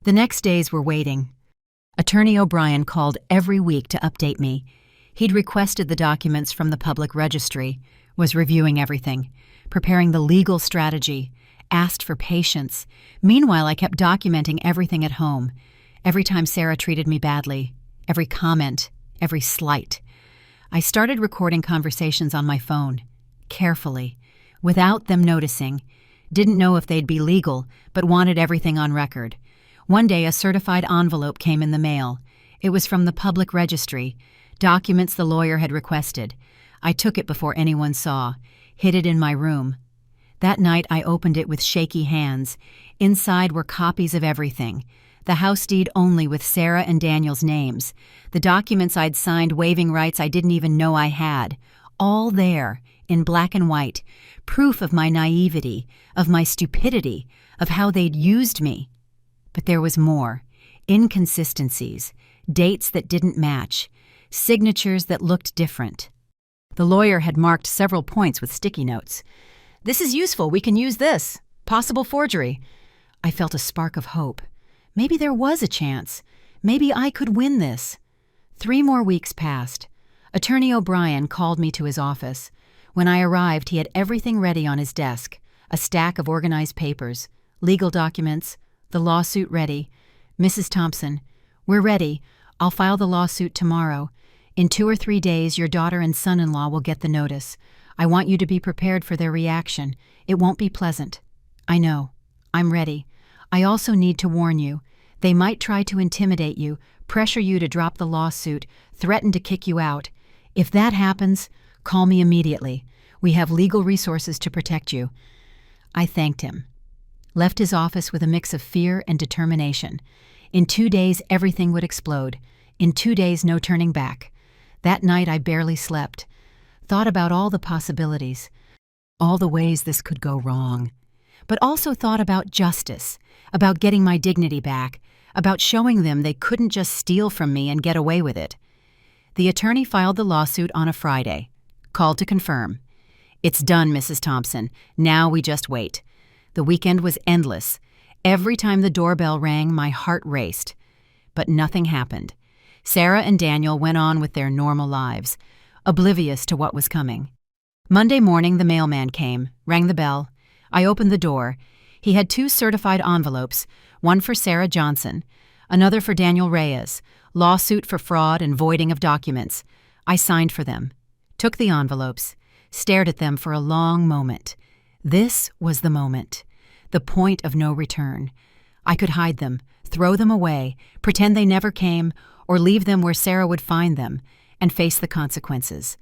The next days were waiting. Attorney O'Brien called every week to update me. He'd requested the documents from the public registry, was reviewing everything, preparing the legal strategy, asked for patience. Meanwhile, I kept documenting everything at home, every time Sarah treated me badly, every comment, every slight. I started recording conversations on my phone, carefully, without them noticing. Didn't know if they'd be legal, but wanted everything on record. One day, a certified envelope came in the mail. It was from the public registry, documents the lawyer had requested. I took it before anyone saw, hid it in my room. That night, I opened it with shaky hands. Inside were copies of everything. The house deed only with Sarah and Daniel's names. The documents I'd signed waiving rights I didn't even know I had. All there, in black and white. Proof of my naivety, of my stupidity, of how they'd used me. But there was more. Inconsistencies. Dates that didn't match. Signatures that looked different. The lawyer had marked several points with sticky notes. "This is useful. We can use this. Possible forgery." I felt a spark of hope. Maybe there was a chance. Maybe I could win this. 3 more weeks passed. Attorney O'Brien called me to his office. When I arrived, he had everything ready on his desk, a stack of organized papers, legal documents, the lawsuit ready. "Mrs. Thompson, we're ready. I'll file the lawsuit tomorrow. In 2 or 3 days, your daughter and son-in-law will get the notice. I want you to be prepared for their reaction. It won't be pleasant." "I know. I'm ready. I also need to warn you. They might try to intimidate you, pressure you to drop the lawsuit, threaten to kick you out. If that happens, call me immediately. We have legal resources to protect you." I thanked him. Left his office with a mix of fear and determination. In 2 days, everything would explode. In 2 days, no turning back. That night, I barely slept. Thought about all the possibilities, all the ways this could go wrong. But also thought about justice, about getting my dignity back, about showing them they couldn't just steal from me and get away with it. The attorney filed the lawsuit on a Friday. Called to confirm. "It's done, Mrs. Thompson. Now we just wait." The weekend was endless. Every time the doorbell rang, my heart raced. But nothing happened. Sarah and Daniel went on with their normal lives, oblivious to what was coming. Monday morning, the mailman came, rang the bell. I opened the door. He had 2 certified envelopes, one for Sarah Johnson, another for Daniel Reyes, lawsuit for fraud and voiding of documents. I signed for them, took the envelopes, stared at them for a long moment. This was the moment, the point of no return. I could hide them, throw them away, pretend they never came, or leave them where Sarah would find them, and face the consequences.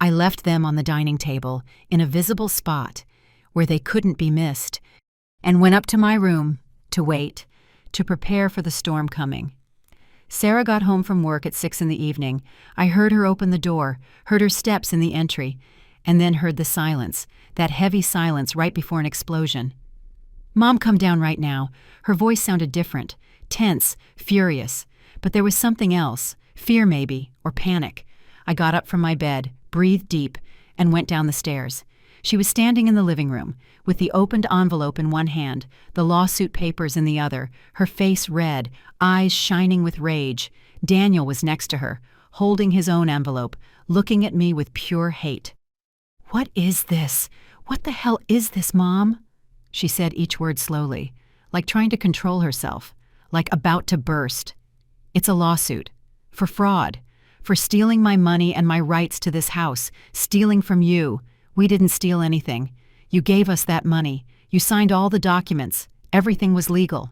I left them on the dining table, in a visible spot, where they couldn't be missed, and went up to my room to wait, to prepare for the storm coming. Sarah got home from work at 6 in the evening. I heard her open the door, heard her steps in the entry, and then heard the silence, that heavy silence right before an explosion. "Mom, come down right now." Her voice sounded different, tense, furious. But there was something else, fear maybe, or panic. I got up from my bed, breathed deep, and went down the stairs. She was standing in the living room, with the opened envelope in one hand, the lawsuit papers in the other, her face red, eyes shining with rage. Daniel was next to her, holding his own envelope, looking at me with pure hate. "What is this? What the hell is this, Mom?" She said each word slowly, like trying to control herself, like about to burst. "It's a lawsuit. For fraud. For stealing my money and my rights to this house. Stealing from you. We didn't steal anything. You gave us that money. You signed all the documents. Everything was legal.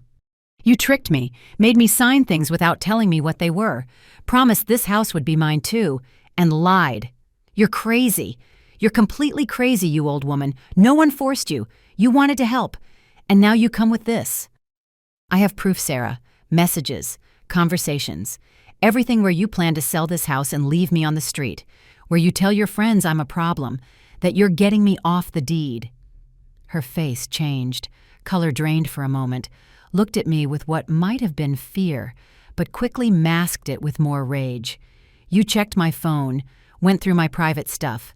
You tricked me, made me sign things without telling me what they were, promised this house would be mine too, and lied. You're crazy. You're completely crazy, you old woman. No one forced you. You wanted to help. And now you come with this." "I have proof, Sarah. Messages. Conversations. Everything where you plan to sell this house and leave me on the street. Where you tell your friends I'm a problem. That you're getting me off the deed." Her face changed. Color drained for a moment. Looked at me with what might have been fear, but quickly masked it with more rage. "You checked my phone. Went through my private stuff.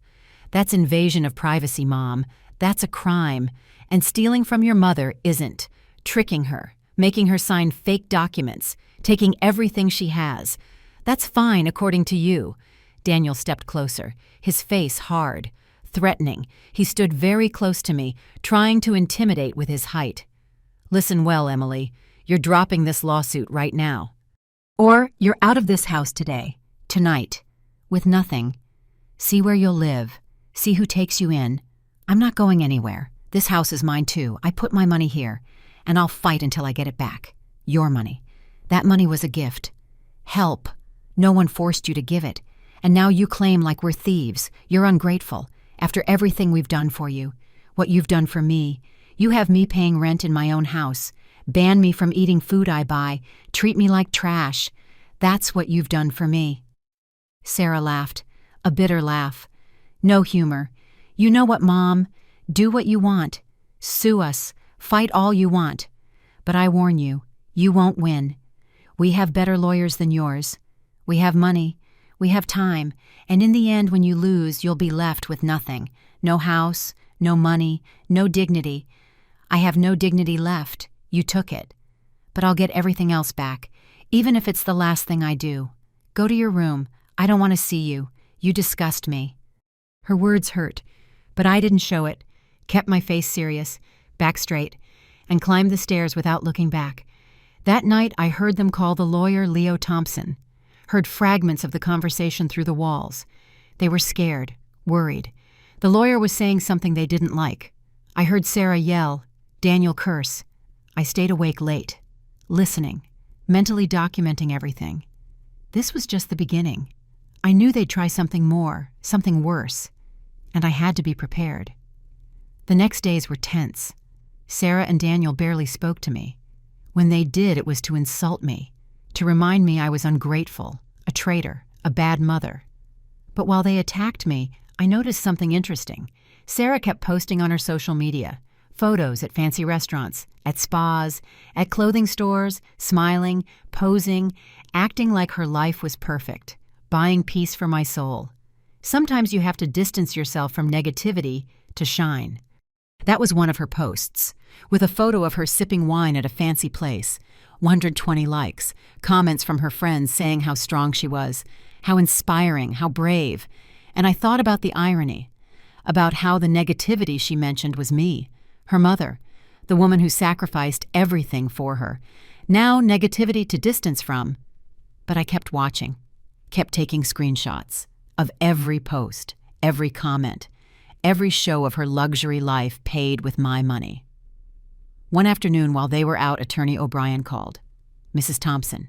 That's invasion of privacy, Mom. That's a crime. And stealing from your mother isn't. Tricking her, making her sign fake documents, taking everything she has. That's fine according to you." Daniel stepped closer, his face hard, threatening. He stood very close to me, trying to intimidate with his height. "Listen well, Emily. You're dropping this lawsuit right now. Or you're out of this house today, tonight, with nothing. See where you'll live. See who takes you in. I'm not going anywhere. This house is mine too. I put my money here, and I'll fight until I get it back. Your money. That money was a gift. Help. No one forced you to give it. And now you claim like we're thieves. You're ungrateful. After everything we've done for you, what you've done for me, you have me paying rent in my own house, ban me from eating food I buy, treat me like trash. That's what you've done for me." Sarah laughed, a bitter laugh. "No humor. You know what, Mom? Do what you want. Sue us. Fight all you want. But I warn you, you won't win. We have better lawyers than yours. We have money. We have time. And in the end, when you lose, you'll be left with nothing. No house, no money, no dignity. I have no dignity left. You took it. But I'll get everything else back, even if it's the last thing I do. Go to your room. I don't want to see you. You disgust me." Her words hurt, but I didn't show it, kept my face serious, back straight, and climbed the stairs without looking back. That night I heard them call the lawyer Leo Thompson, heard fragments of the conversation through the walls. They were scared, worried. The lawyer was saying something they didn't like. I heard Sarah yell, Daniel curse. I stayed awake late, listening, mentally documenting everything. This was just the beginning. I knew they'd try something more, something worse, and I had to be prepared. The next days were tense. Sarah and Daniel barely spoke to me. When they did, it was to insult me, to remind me I was ungrateful, a traitor, a bad mother. But while they attacked me, I noticed something interesting. Sarah kept posting on her social media, photos at fancy restaurants, at spas, at clothing stores, smiling, posing, acting like her life was perfect, buying peace for my soul. Sometimes you have to distance yourself from negativity to shine. That was one of her posts, with a photo of her sipping wine at a fancy place, 120 likes, comments from her friends saying how strong she was, how inspiring, how brave. And I thought about the irony, about how the negativity she mentioned was me, her mother, the woman who sacrificed everything for her. Now negativity to distance from. But I kept watching, kept taking screenshots of every post, every comment, every show of her luxury life paid with my money. One afternoon while they were out, Attorney O'Brien called. "Mrs. Thompson,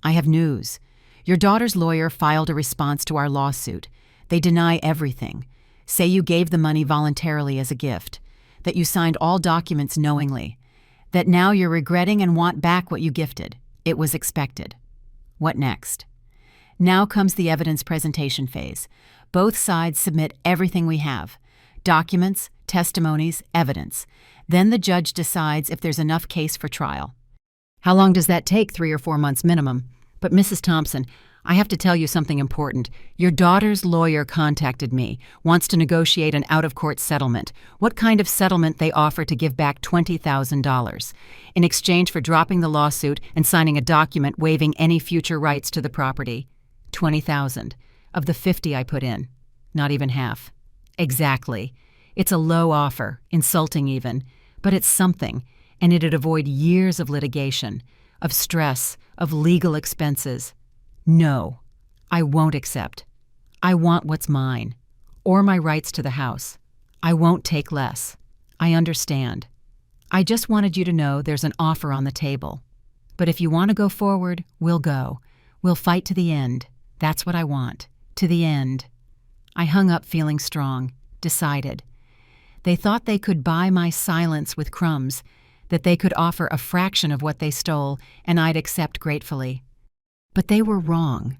I have news. Your daughter's lawyer filed a response to our lawsuit. They deny everything. Say you gave the money voluntarily as a gift, that you signed all documents knowingly, that now you're regretting and want back what you gifted. It was expected." What next? Now comes the evidence presentation phase. Both sides submit everything we have. Documents, testimonies, evidence. Then the judge decides if there's enough case for trial. How long does that take? 3 or 4 months minimum. But Mrs. Thompson, I have to tell you something important. Your daughter's lawyer contacted me, wants to negotiate an out-of-court settlement. What kind of settlement they offer to give back $20,000 in exchange for dropping the lawsuit and signing a document waiving any future rights to the property. $20,000 of the $50,000 I put in. Not even half. Exactly. It's a low offer, insulting even, but it's something, and it'd avoid years of litigation, of stress, of legal expenses. No, I won't accept. I want what's mine, or my rights to the house. I won't take less. I understand. I just wanted you to know there's an offer on the table. But if you want to go forward, we'll go. We'll fight to the end. That's what I want. To the end. I hung up feeling strong, decided. They thought they could buy my silence with crumbs, that they could offer a fraction of what they stole, and I'd accept gratefully. But they were wrong.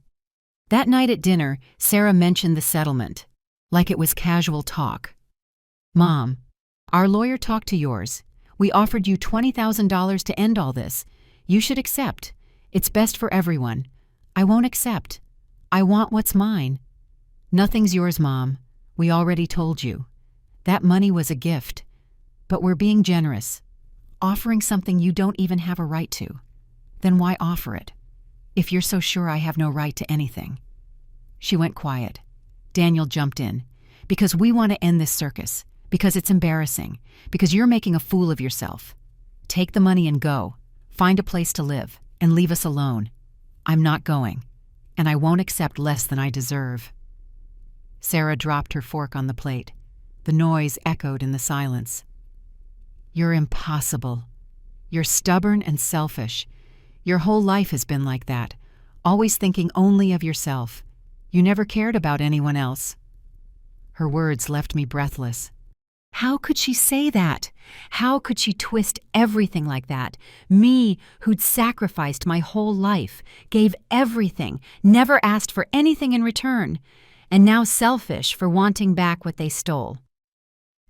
That night at dinner, Sarah mentioned the settlement, like it was casual talk. "Mom, our lawyer talked to yours. We offered you $20,000 to end all this. You should accept. It's best for everyone. I won't accept. I want what's mine." "Nothing's yours, Mom. We already told you. That money was a gift. But we're being generous. Offering something you don't even have a right to. Then why offer it? If you're so sure I have no right to anything." She went quiet. Daniel jumped in. "Because we want to end this circus. Because it's embarrassing. Because you're making a fool of yourself. Take the money and go. Find a place to live. And leave us alone. I'm not going. And I won't accept less than I deserve." Sarah dropped her fork on the plate. The noise echoed in the silence. "You're impossible. You're stubborn and selfish. Your whole life has been like that, always thinking only of yourself. You never cared about anyone else." Her words left me breathless. How could she say that? How could she twist everything like that? Me, who'd sacrificed my whole life, gave everything, never asked for anything in return, and now selfish for wanting back what they stole.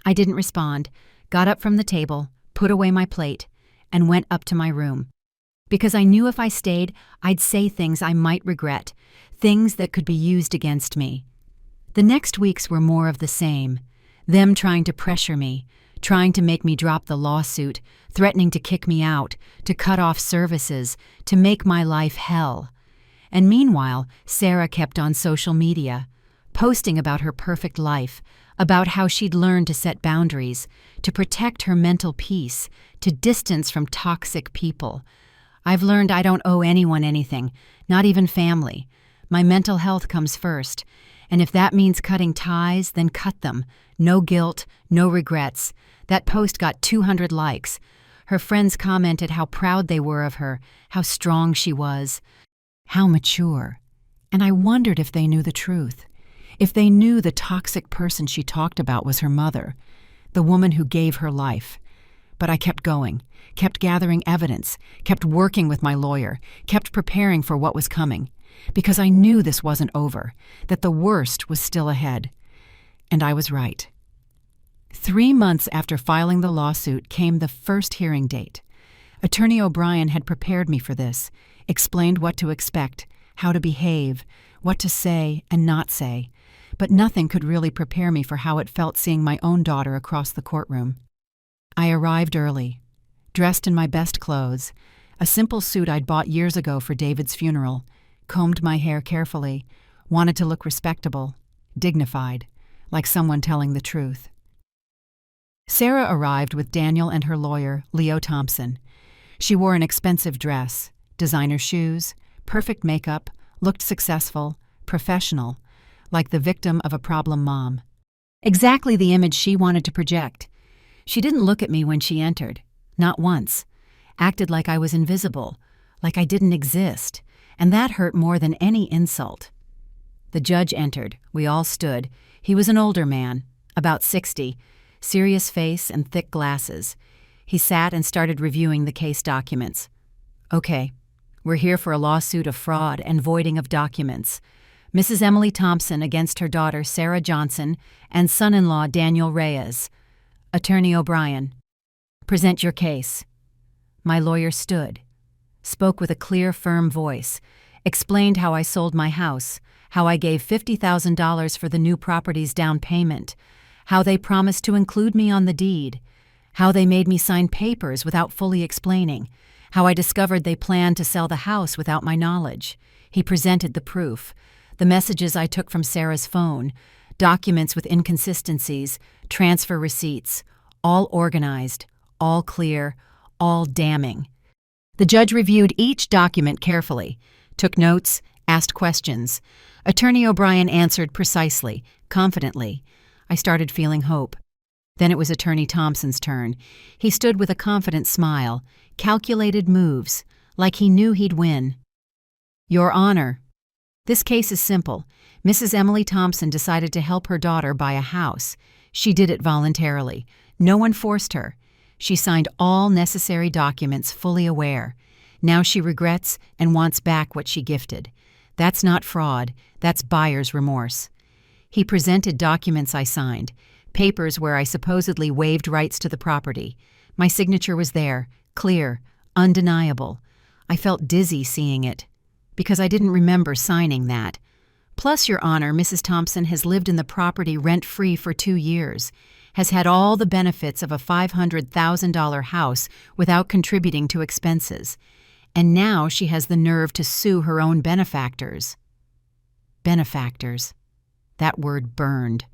I didn't respond, got up from the table, put away my plate, and went up to my room. Because I knew if I stayed, I'd say things I might regret, things that could be used against me. The next weeks were more of the same. Them trying to pressure me, trying to make me drop the lawsuit, threatening to kick me out, to cut off services, to make my life hell. And meanwhile, Sarah kept on social media, posting about her perfect life, about how she'd learned to set boundaries, to protect her mental peace, to distance from toxic people. I've learned I don't owe anyone anything, not even family. My mental health comes first. And if that means cutting ties, then cut them. No guilt, no regrets. That post got 200 likes. Her friends commented how proud they were of her, how strong she was, how mature. And I wondered if they knew the truth. If they knew the toxic person she talked about was her mother, the woman who gave her life. But I kept going, kept gathering evidence, kept working with my lawyer, kept preparing for what was coming. Because I knew this wasn't over, that the worst was still ahead. And I was right. 3 months after filing the lawsuit came the first hearing date. Attorney O'Brien had prepared me for this, explained what to expect, how to behave, what to say and not say, but nothing could really prepare me for how it felt seeing my own daughter across the courtroom. I arrived early, dressed in my best clothes, a simple suit I'd bought years ago for David's funeral, combed my hair carefully, wanted to look respectable, dignified, like someone telling the truth. Sarah arrived with Daniel and her lawyer, Leo Thompson. She wore an expensive dress, designer shoes, perfect makeup, looked successful, professional, like the victim of a problem mom. Exactly the image she wanted to project. She didn't look at me when she entered, not once. Acted like I was invisible, like I didn't exist. And that hurt more than any insult. The judge entered. We all stood. He was an older man, about 60, serious face and thick glasses. He sat and started reviewing the case documents. "Okay, we're here for a lawsuit of fraud and voiding of documents. Mrs. Emily Thompson against her daughter Sarah Johnson and son-in-law Daniel Reyes. Attorney O'Brien, present your case." My lawyer stood. Spoke with a clear, firm voice, explained how I sold my house, how I gave $50,000 for the new property's down payment, how they promised to include me on the deed, how they made me sign papers without fully explaining, how I discovered they planned to sell the house without my knowledge. He presented the proof, the messages I took from Sarah's phone, documents with inconsistencies, transfer receipts, all organized, all clear, all damning. The judge reviewed each document carefully, took notes, asked questions. Attorney O'Brien answered precisely, confidently. I started feeling hope. Then it was Attorney Thompson's turn. He stood with a confident smile, calculated moves, like he knew he'd win. Your Honor, this case is simple. Mrs. Emily Thompson decided to help her daughter buy a house. She did it voluntarily. No one forced her. She signed all necessary documents fully aware. Now she regrets and wants back what she gifted. That's not fraud. That's buyer's remorse. He presented documents I signed, papers where I supposedly waived rights to the property. My signature was there, clear, undeniable. I felt dizzy seeing it, because I didn't remember signing that. Plus, Your Honor, Mrs. Thompson has lived in the property rent-free for 2 years, has had all the benefits of a $500,000 house without contributing to expenses. And now she has the nerve to sue her own benefactors. Benefactors. That word burned.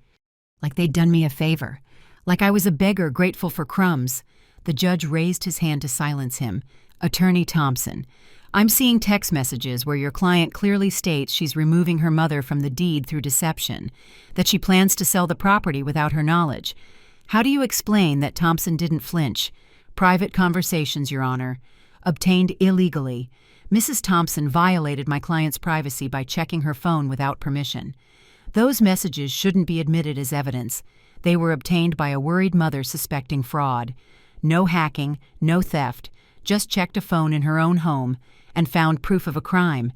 Like they'd done me a favor. Like I was a beggar grateful for crumbs. The judge raised his hand to silence him. Attorney Thompson, I'm seeing text messages where your client clearly states she's removing her mother from the deed through deception, that she plans to sell the property without her knowledge. How do you explain that Thompson didn't flinch? Private conversations, Your Honor. Obtained illegally. Mrs. Thompson violated my client's privacy by checking her phone without permission. Those messages shouldn't be admitted as evidence. They were obtained by a worried mother suspecting fraud. No hacking, no theft, just checked a phone in her own home and found proof of a crime.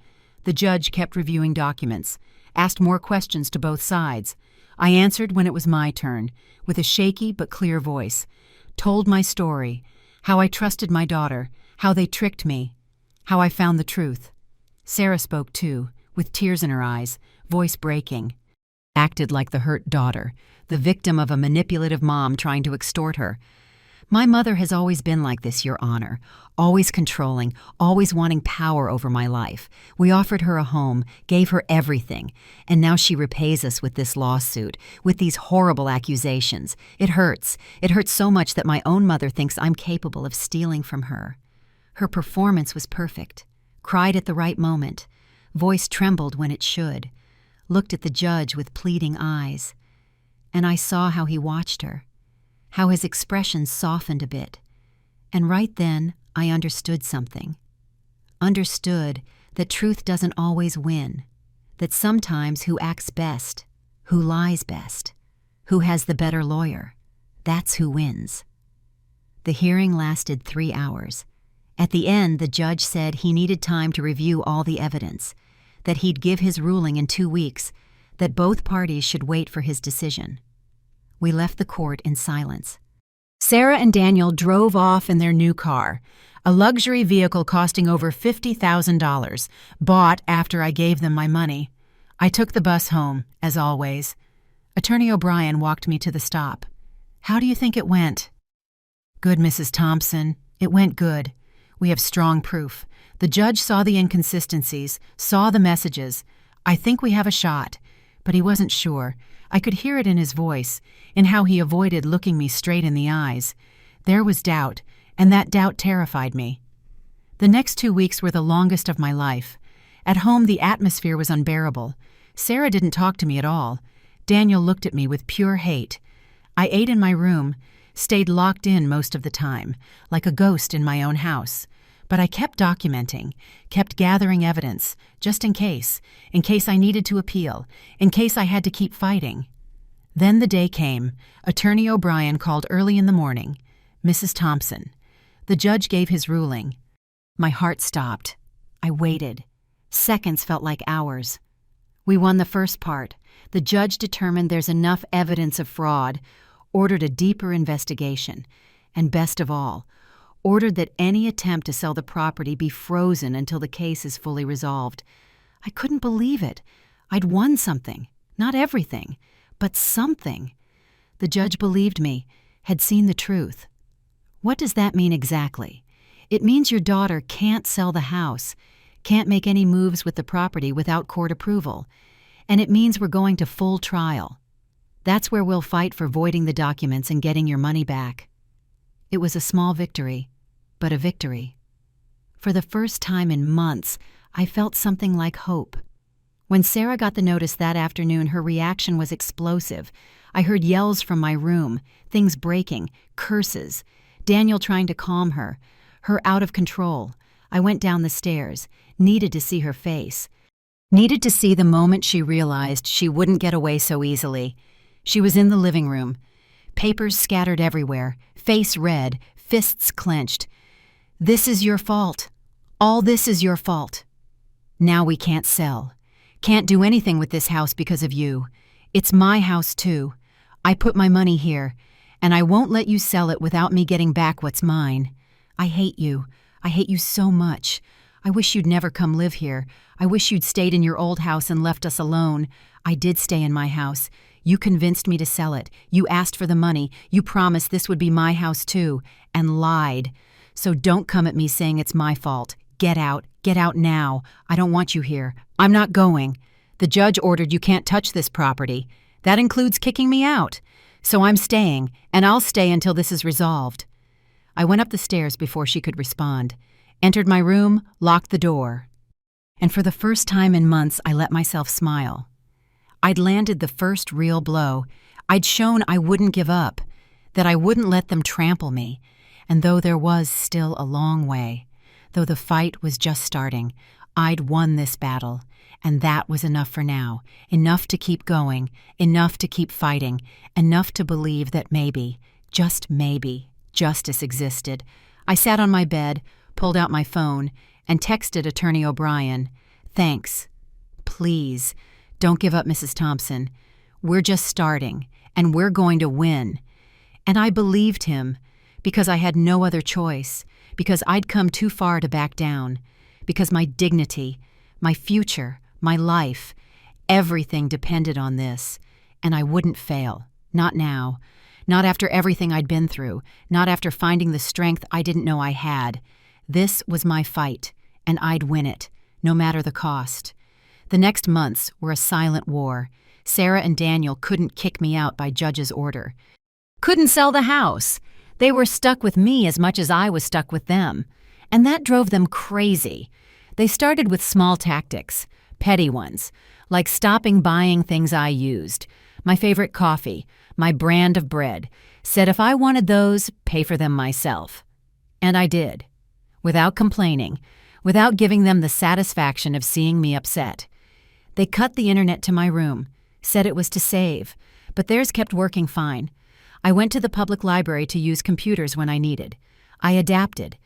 The judge kept reviewing documents, asked more questions to both sides. I answered when it was my turn, with a shaky but clear voice. Told my story, how I trusted my daughter, how they tricked me, how I found the truth. Sarah spoke too, with tears in her eyes, voice breaking. Acted like the hurt daughter, the victim of a manipulative mom trying to extort her. My mother has always been like this, Your Honor, always controlling, always wanting power over my life. We offered her a home, gave her everything, and now she repays us with this lawsuit, with these horrible accusations. It hurts. It hurts so much that my own mother thinks I'm capable of stealing from her. Her performance was perfect, cried at the right moment, voice trembled when it should, looked at the judge with pleading eyes, and I saw how he watched her, how his expression softened a bit, and right then I understood something. Understood that truth doesn't always win, that sometimes who acts best, who lies best, who has the better lawyer, that's who wins. The hearing lasted 3 hours. At the end, the judge said he needed time to review all the evidence, that he'd give his ruling in 2 weeks, that both parties should wait for his decision. We left the court in silence. Sarah and Daniel drove off in their new car, a luxury vehicle costing over $50,000, bought after I gave them my money. I took the bus home, as always. Attorney O'Brien walked me to the stop. How do you think it went? Good, Mrs. Thompson. It went good. We have strong proof. The judge saw the inconsistencies, saw the messages. I think we have a shot. But he wasn't sure. I could hear it in his voice, in how he avoided looking me straight in the eyes. There was doubt, and that doubt terrified me. The next 2 weeks were the longest of my life. At home, the atmosphere was unbearable. Sarah didn't talk to me at all. Daniel looked at me with pure hate. I ate in my room, stayed locked in most of the time, like a ghost in my own house. But I kept documenting, kept gathering evidence, just in case I needed to appeal, in case I had to keep fighting. Then the day came. Attorney O'Brien called early in the morning. Mrs. Thompson. The judge gave his ruling. My heart stopped. I waited. Seconds felt like hours. We won the first part. The judge determined there's enough evidence of fraud, ordered a deeper investigation, and best of all, ordered that any attempt to sell the property be frozen until the case is fully resolved. I couldn't believe it. I'd won something. Not everything, but something. The judge believed me, had seen the truth. What does that mean exactly? It means your daughter can't sell the house, can't make any moves with the property without court approval, and it means we're going to full trial. That's where we'll fight for voiding the documents and getting your money back." It was a small victory, but a victory. For the first time in months, I felt something like hope. When Sarah got the notice that afternoon, her reaction was explosive. I heard yells from my room, things breaking, curses, Daniel trying to calm her out of control. I went down the stairs, needed to see her face. Needed to see the moment she realized she wouldn't get away so easily. She was in the living room. Papers scattered everywhere, face red, fists clenched. "This is your fault. All this is your fault. Now we can't sell. Can't do anything with this house because of you. It's my house too. I put my money here, and I won't let you sell it without me getting back what's mine. I hate you. I hate you so much. I wish you'd never come live here. I wish you'd stayed in your old house and left us alone. I did stay in my house. You convinced me to sell it. You asked for the money. You promised this would be my house too, and lied. So don't come at me saying it's my fault. Get out. Get out now. I don't want you here. I'm not going. The judge ordered you can't touch this property. That includes kicking me out. So I'm staying, and I'll stay until this is resolved." I went up the stairs before she could respond, entered my room, locked the door. And for the first time in months, I let myself smile. I'd landed the first real blow. I'd shown I wouldn't give up, that I wouldn't let them trample me. And though there was still a long way, though the fight was just starting, I'd won this battle, and that was enough for now, enough to keep going, enough to keep fighting, enough to believe that maybe, just maybe, justice existed. I sat on my bed, pulled out my phone, and texted Attorney O'Brien, "Thanks. Please, don't give up, Mrs. Thompson. We're just starting, and we're going to win." And I believed him, because I had no other choice, because I'd come too far to back down, because my dignity, my future, my life, everything depended on this, and I wouldn't fail. Not now. Not after everything I'd been through. Not after finding the strength I didn't know I had. This was my fight, and I'd win it, no matter the cost. The next months were a silent war. Sarah and Daniel couldn't kick me out by judge's order. Couldn't sell the house. They were stuck with me as much as I was stuck with them. And that drove them crazy. They started with small tactics, petty ones, like stopping buying things I used. My favorite coffee, my brand of bread. Said if I wanted those, pay for them myself. And I did. Without complaining, without giving them the satisfaction of seeing me upset. They cut the internet to my room, said it was to save, but theirs kept working fine. I went to the public library to use computers when I needed. I adapted.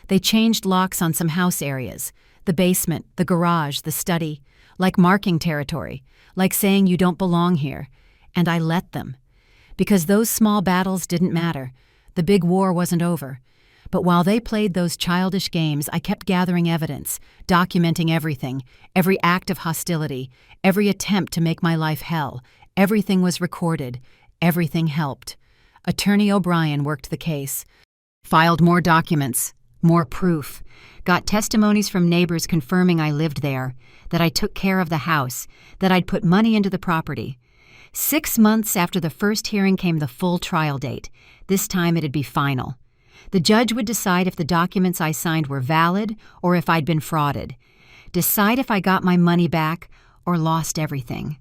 They changed locks on some house areas, the basement, the garage, the study, like marking territory, like saying you don't belong here. And I let them. Because those small battles didn't matter. The big war wasn't over. But while they played those childish games, I kept gathering evidence, documenting everything, every act of hostility, every attempt to make my life hell. Everything was recorded. Everything helped. Attorney O'Brien worked the case, filed more documents, more proof, got testimonies from neighbors confirming I lived there, that I took care of the house, that I'd put money into the property. 6 months after the first hearing came the full trial date. This time it'd be final. The judge would decide if the documents I signed were valid or if I'd been frauded. Decide if I got my money back or lost everything.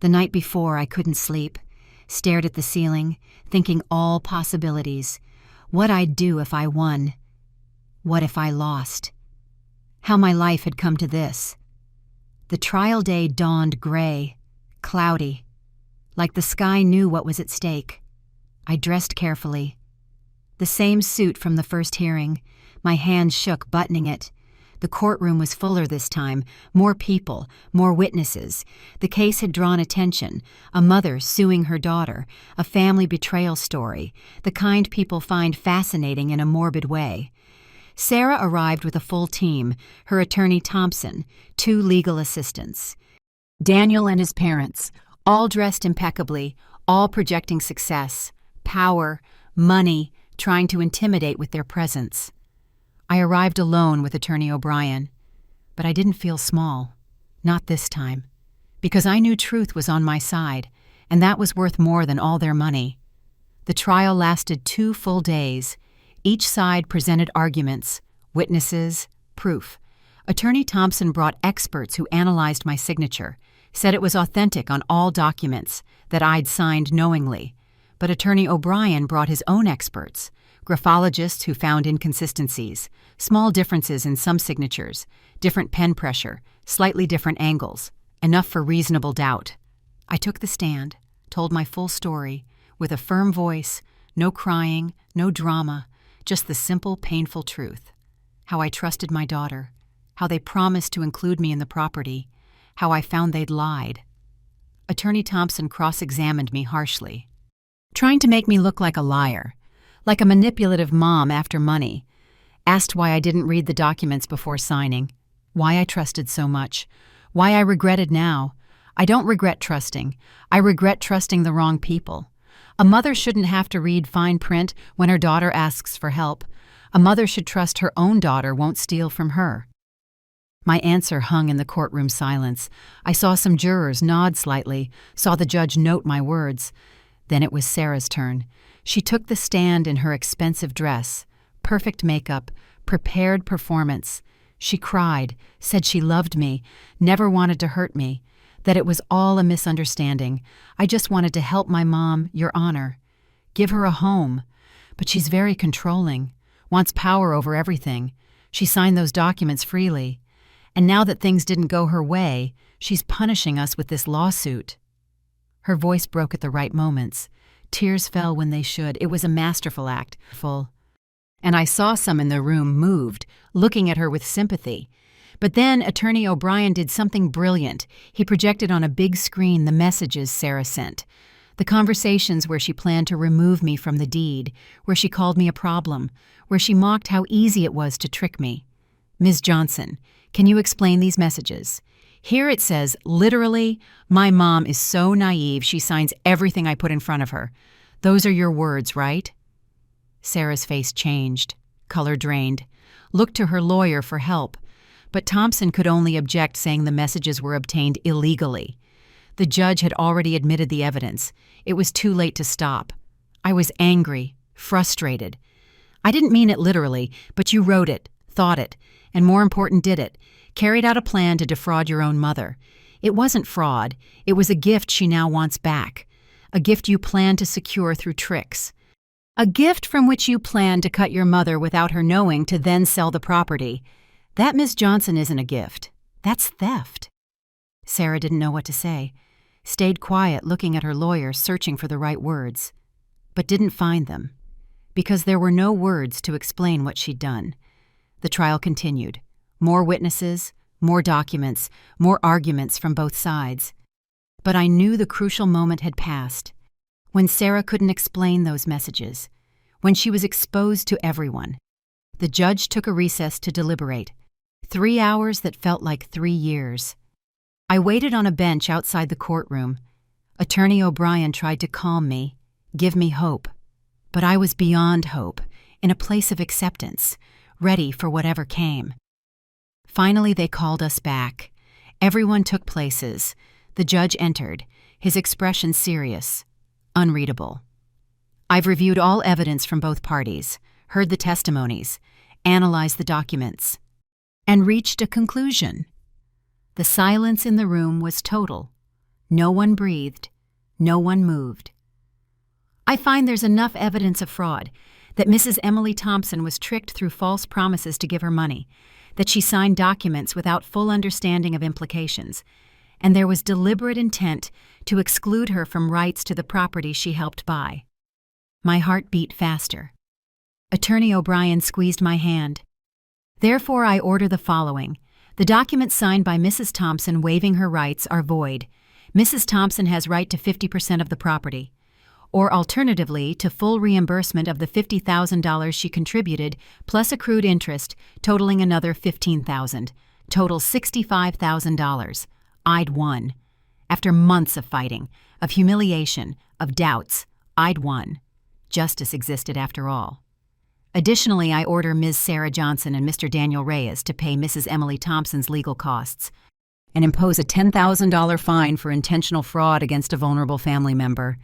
The night before, I couldn't sleep. Stared at the ceiling, thinking all possibilities. What I'd do if I won. What if I lost? How my life had come to this. The trial day dawned gray, cloudy, like the sky knew what was at stake. I dressed carefully. The same suit from the first hearing. My hands shook buttoning it. The courtroom was fuller this time, more people, more witnesses. The case had drawn attention, a mother suing her daughter, a family betrayal story, the kind people find fascinating in a morbid way. Sarah arrived with a full team, her attorney Thompson, 2 legal assistants. Daniel and his parents, all dressed impeccably, all projecting success, power, money, trying to intimidate with their presence. I arrived alone with Attorney O'Brien, but I didn't feel small. Not this time. Because I knew truth was on my side, and that was worth more than all their money. The trial lasted 2 full days. Each side presented arguments, witnesses, proof. Attorney Thompson brought experts who analyzed my signature, said it was authentic on all documents, that I'd signed knowingly. But Attorney O'Brien brought his own experts, graphologists who found inconsistencies, small differences in some signatures, different pen pressure, slightly different angles, enough for reasonable doubt. I took the stand, told my full story, with a firm voice, no crying, no drama, just the simple, painful truth. How I trusted my daughter, how they promised to include me in the property, how I found they'd lied. Attorney Thompson cross-examined me harshly, trying to make me look like a liar, like a manipulative mom after money. Asked why I didn't read the documents before signing, why I trusted so much, why I regretted now. I don't regret trusting. I regret trusting the wrong people. A mother shouldn't have to read fine print when her daughter asks for help. A mother should trust her own daughter won't steal from her. My answer hung in the courtroom silence. I saw some jurors nod slightly, saw the judge note my words. Then it was Sarah's turn. She took the stand in her expensive dress, perfect makeup, prepared performance. She cried, said she loved me, never wanted to hurt me, that it was all a misunderstanding. I just wanted to help my mom, Your Honor. Give her a home. But she's very controlling, wants power over everything. She signed those documents freely. And now that things didn't go her way, she's punishing us with this lawsuit. Her voice broke at the right moments. Tears fell when they should. It was a masterful act. And I saw some in the room moved, looking at her with sympathy. But then Attorney O'Brien did something brilliant. He projected on a big screen the messages Sarah sent. The conversations where she planned to remove me from the deed, where she called me a problem, where she mocked how easy it was to trick me. Ms. Johnson, can you explain these messages? Here it says, literally, my mom is so naive she signs everything I put in front of her. Those are your words, right? Sarah's face changed, color drained, looked to her lawyer for help. But Thompson could only object, saying the messages were obtained illegally. The judge had already admitted the evidence. It was too late to stop. I was angry, frustrated. I didn't mean it literally, but you wrote it, thought it, and more important, did it. Carried out a plan to defraud your own mother. It wasn't fraud. It was a gift she now wants back. A gift you planned to secure through tricks. A gift from which you planned to cut your mother without her knowing to then sell the property. That, Ms. Johnson, isn't a gift. That's theft. Sarah didn't know what to say. Stayed quiet, looking at her lawyer, searching for the right words. But didn't find them. Because there were no words to explain what she'd done. The trial continued. More witnesses, more documents, more arguments from both sides. But I knew the crucial moment had passed. When Sarah couldn't explain those messages. When she was exposed to everyone. The judge took a recess to deliberate. 3 hours that felt like 3 years. I waited on a bench outside the courtroom. Attorney O'Brien tried to calm me, give me hope. But I was beyond hope, in a place of acceptance, ready for whatever came. Finally, they called us back. Everyone took places. The judge entered, his expression serious, unreadable. I've reviewed all evidence from both parties, heard the testimonies, analyzed the documents, and reached a conclusion. The silence in the room was total. No one breathed. No one moved. I find there's enough evidence of fraud, that Mrs. Emily Thompson was tricked through false promises to give her money, that she signed documents without full understanding of implications, and there was deliberate intent to exclude her from rights to the property she helped buy. My heart beat faster. Attorney O'Brien squeezed my hand. Therefore, I order the following. The documents signed by Mrs. Thompson waiving her rights are void. Mrs. Thompson has right to 50% of the property, or alternatively to full reimbursement of the $50,000 she contributed plus accrued interest totaling another $15,000, total $65,000. I'd won. After months of fighting, of humiliation, of doubts, I'd won. Justice existed after all. Additionally, I order Ms. Sarah Johnson and Mr. Daniel Reyes to pay Mrs. Emily Thompson's legal costs. and impose a $10,000 fine for intentional fraud against a vulnerable family member.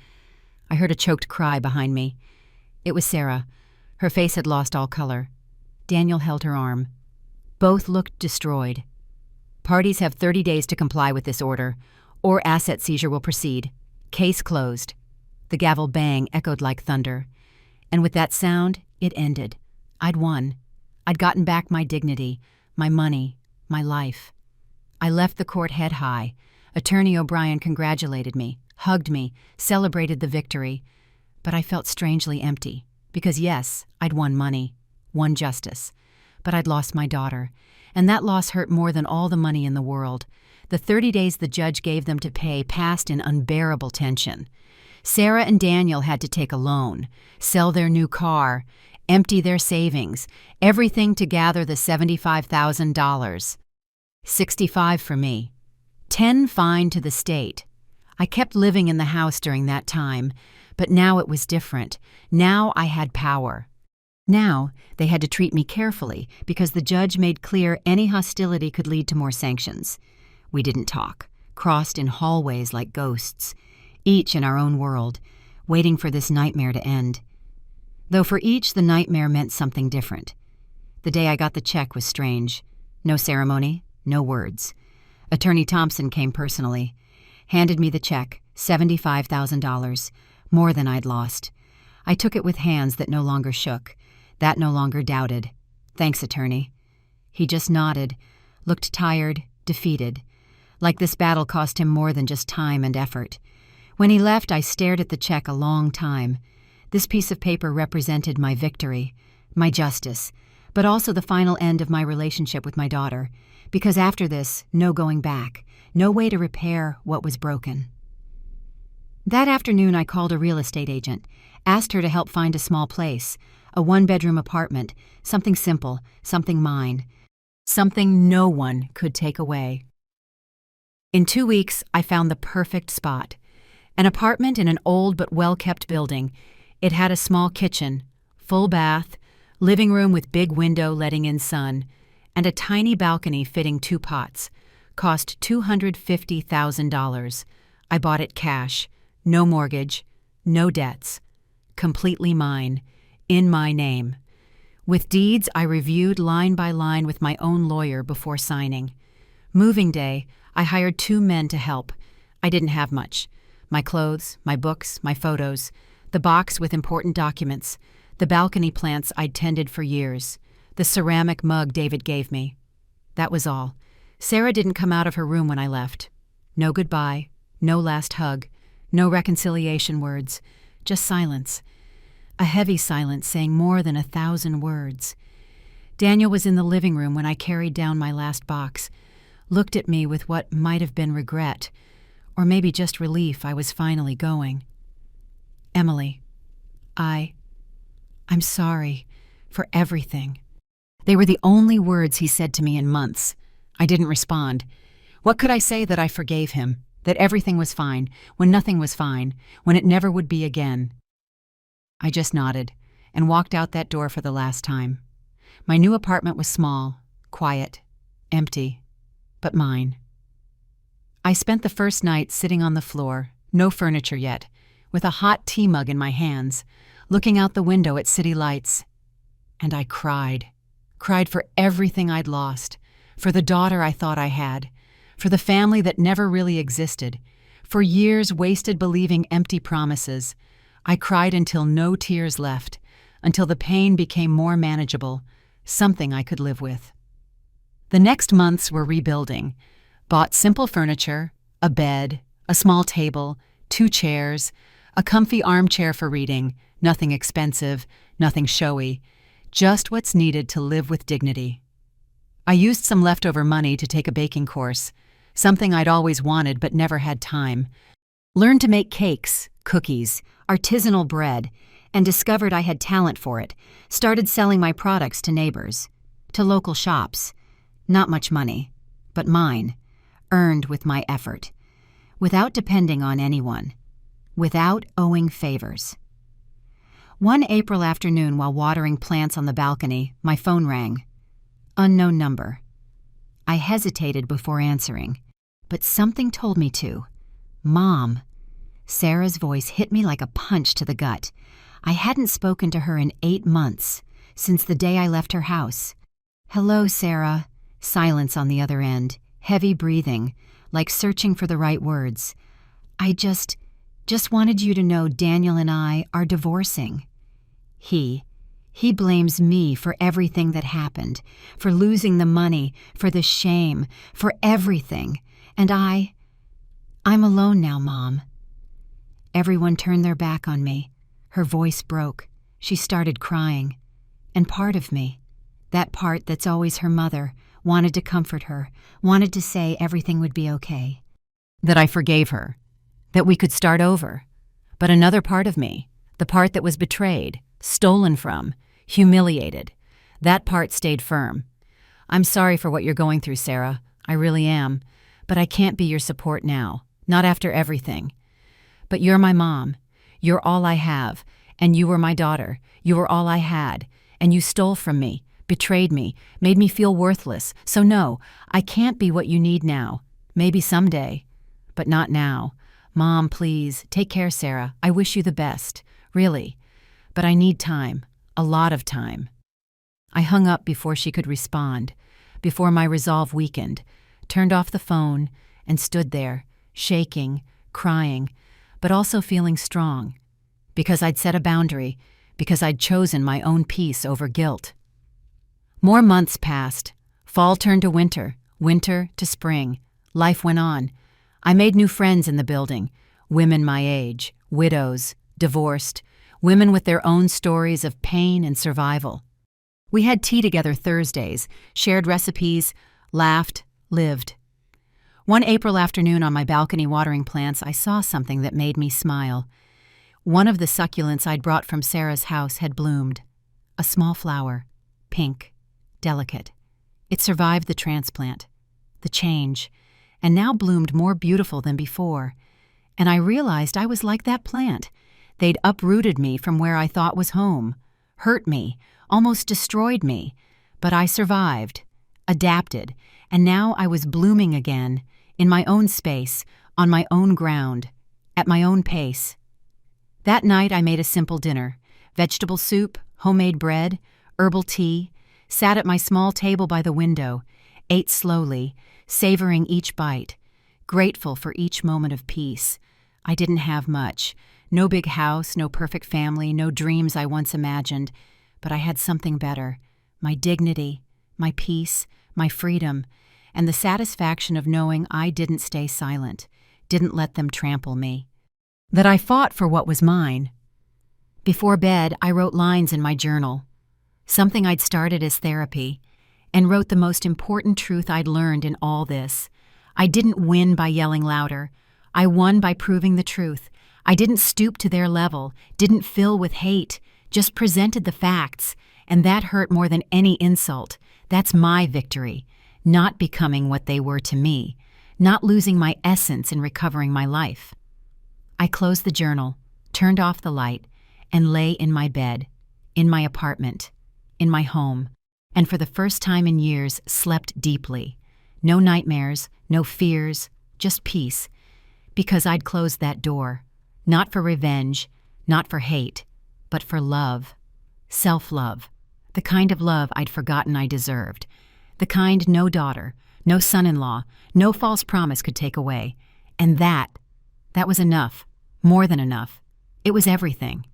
I heard a choked cry behind me. It was Sarah. Her face had lost all color. Daniel held her arm. Both looked destroyed. Parties have 30 days to comply with this order, or asset seizure will proceed. Case closed. The gavel bang echoed like thunder. And with that sound, it ended. I'd won. I'd gotten back my dignity, my money, my life. I left the court head high. Attorney O'Brien congratulated me, hugged me, celebrated the victory. But I felt strangely empty, because yes, I'd won money, won justice. But I'd lost my daughter, and that loss hurt more than all the money in the world. The 30 days the judge gave them to pay passed in unbearable tension. Sarah and Daniel had to take a loan, sell their new car, empty their savings, everything to gather the $75,000. 65 for me. 10 fine to the state. I kept living in the house during that time, but now it was different. Now I had power. Now they had to treat me carefully because the judge made clear any hostility could lead to more sanctions. We didn't talk, crossed in hallways like ghosts, each in our own world, waiting for this nightmare to end. Though for each the nightmare meant something different. The day I got the check was strange. No ceremony, no words. Attorney Thompson came personally, handed me the check, $75,000, more than I'd lost. I took it with hands that no longer shook, that no longer doubted. Thanks, attorney. He just nodded, looked tired, defeated, like this battle cost him more than just time and effort. When he left, I stared at the check a long time. This piece of paper represented my victory, my justice, but also the final end of my relationship with my daughter, because after this, no going back, no way to repair what was broken. That afternoon, I called a real estate agent, asked her to help find a small place, a one-bedroom apartment, something simple, something mine, something no one could take away. In 2 weeks, I found the perfect spot. An apartment in an old but well-kept building. It had a small kitchen, full bath, living room with big window letting in sun, and a tiny balcony fitting 2 pots. Cost $250,000. I bought it cash, no mortgage, no debts. Completely mine, in my name. With deeds I reviewed line by line with my own lawyer before signing. Moving day, I hired 2 men to help. I didn't have much. My clothes, my books, my photos, the box with important documents, the balcony plants I'd tended for years, the ceramic mug David gave me. That was all. Sarah didn't come out of her room when I left. No goodbye, no last hug, no reconciliation words, just silence. A heavy silence saying more than 1,000 words. Daniel was in the living room when I carried down my last box, looked at me with what might have been regret, or maybe just relief I was finally going. Emily, I'm sorry for everything. They were the only words he said to me in months. I didn't respond. What could I say that I forgave him, that everything was fine, when nothing was fine, when it never would be again? I just nodded and walked out that door for the last time. My new apartment was small, quiet, empty, but mine. I spent the first night sitting on the floor, no furniture yet, with a hot tea mug in my hands, looking out the window at city lights. And I cried for everything I'd lost, for the daughter I thought I had, for the family that never really existed, for years wasted believing empty promises. I cried until no tears left, until the pain became more manageable, something I could live with. The next months were rebuilding. Bought simple furniture, a bed, a small table, 2 chairs, a comfy armchair for reading, nothing expensive, nothing showy, just what's needed to live with dignity. I used some leftover money to take a baking course, something I'd always wanted but never had time. Learned to make cakes, cookies, artisanal bread, and discovered I had talent for it. Started selling my products to neighbors, to local shops. Not much money, but mine, earned with my effort, without depending on anyone, without owing favors. One April afternoon while watering plants on the balcony, my phone rang. Unknown number. I hesitated before answering. but something told me to. Mom. Sarah's voice hit me like a punch to the gut. I hadn't spoken to her in 8 months, since the day I left her house. Hello, Sarah. Silence on the other end, heavy breathing, like searching for the right words. I just wanted you to know Daniel and I are divorcing. He blames me for everything that happened, for losing the money, for the shame, for everything. And I'm alone now, Mom. Everyone turned their back on me. Her voice broke. She started crying. And part of me, that part that's always her mother, wanted to comfort her, wanted to say everything would be okay. That I forgave her, that we could start over. But another part of me, the part that was betrayed, stolen from, humiliated, that part stayed firm. I'm sorry for what you're going through, Sarah. I really am. But I can't be your support now, not after everything. But you're my mom. You're all I have. And you were my daughter. You were all I had. And you stole from me, betrayed me, made me feel worthless. So no, I can't be what you need now. Maybe someday. But not now. Mom, please, take care, Sarah. I wish you the best. Really. But I need time. A lot of time. I hung up before she could respond, before my resolve weakened, turned off the phone, and stood there, shaking, crying, but also feeling strong, because I'd set a boundary, because I'd chosen my own peace over guilt. More months passed. Fall turned to winter, winter to spring. Life went on. I made new friends in the building, women my age, widows, divorced, women with their own stories of pain and survival. We had tea together Thursdays, shared recipes, laughed, lived. One April afternoon on my balcony watering plants, I saw something that made me smile. One of the succulents I'd brought from Sarah's house had bloomed. A small flower, pink, delicate. It survived the transplant, the change, and now bloomed more beautiful than before. And I realized I was like that plant. They'd uprooted me from where I thought was home, hurt me, almost destroyed me. But I survived, adapted, and now I was blooming again, in my own space, on my own ground, at my own pace. That night I made a simple dinner, vegetable soup, homemade bread, herbal tea, sat at my small table by the window, ate slowly, savoring each bite, grateful for each moment of peace. I didn't have much. No big house, no perfect family, no dreams I once imagined, but I had something better, my dignity, my peace, my freedom, and the satisfaction of knowing I didn't stay silent, didn't let them trample me, that I fought for what was mine. Before bed, I wrote lines in my journal, something I'd started as therapy, and wrote the most important truth I'd learned in all this. I didn't win by yelling louder. I won by proving the truth. I didn't stoop to their level, didn't fill with hate, just presented the facts, and that hurt more than any insult. That's my victory, not becoming what they were to me, not losing my essence in recovering my life. I closed the journal, turned off the light, and lay in my bed, in my apartment, in my home, and for the first time in years slept deeply. No nightmares, no fears, just peace, because I'd closed that door. Not for revenge, not for hate, but for love. Self-love. The kind of love I'd forgotten I deserved. The kind no daughter, no son-in-law, no false promise could take away. And that was enough. More than enough. It was everything.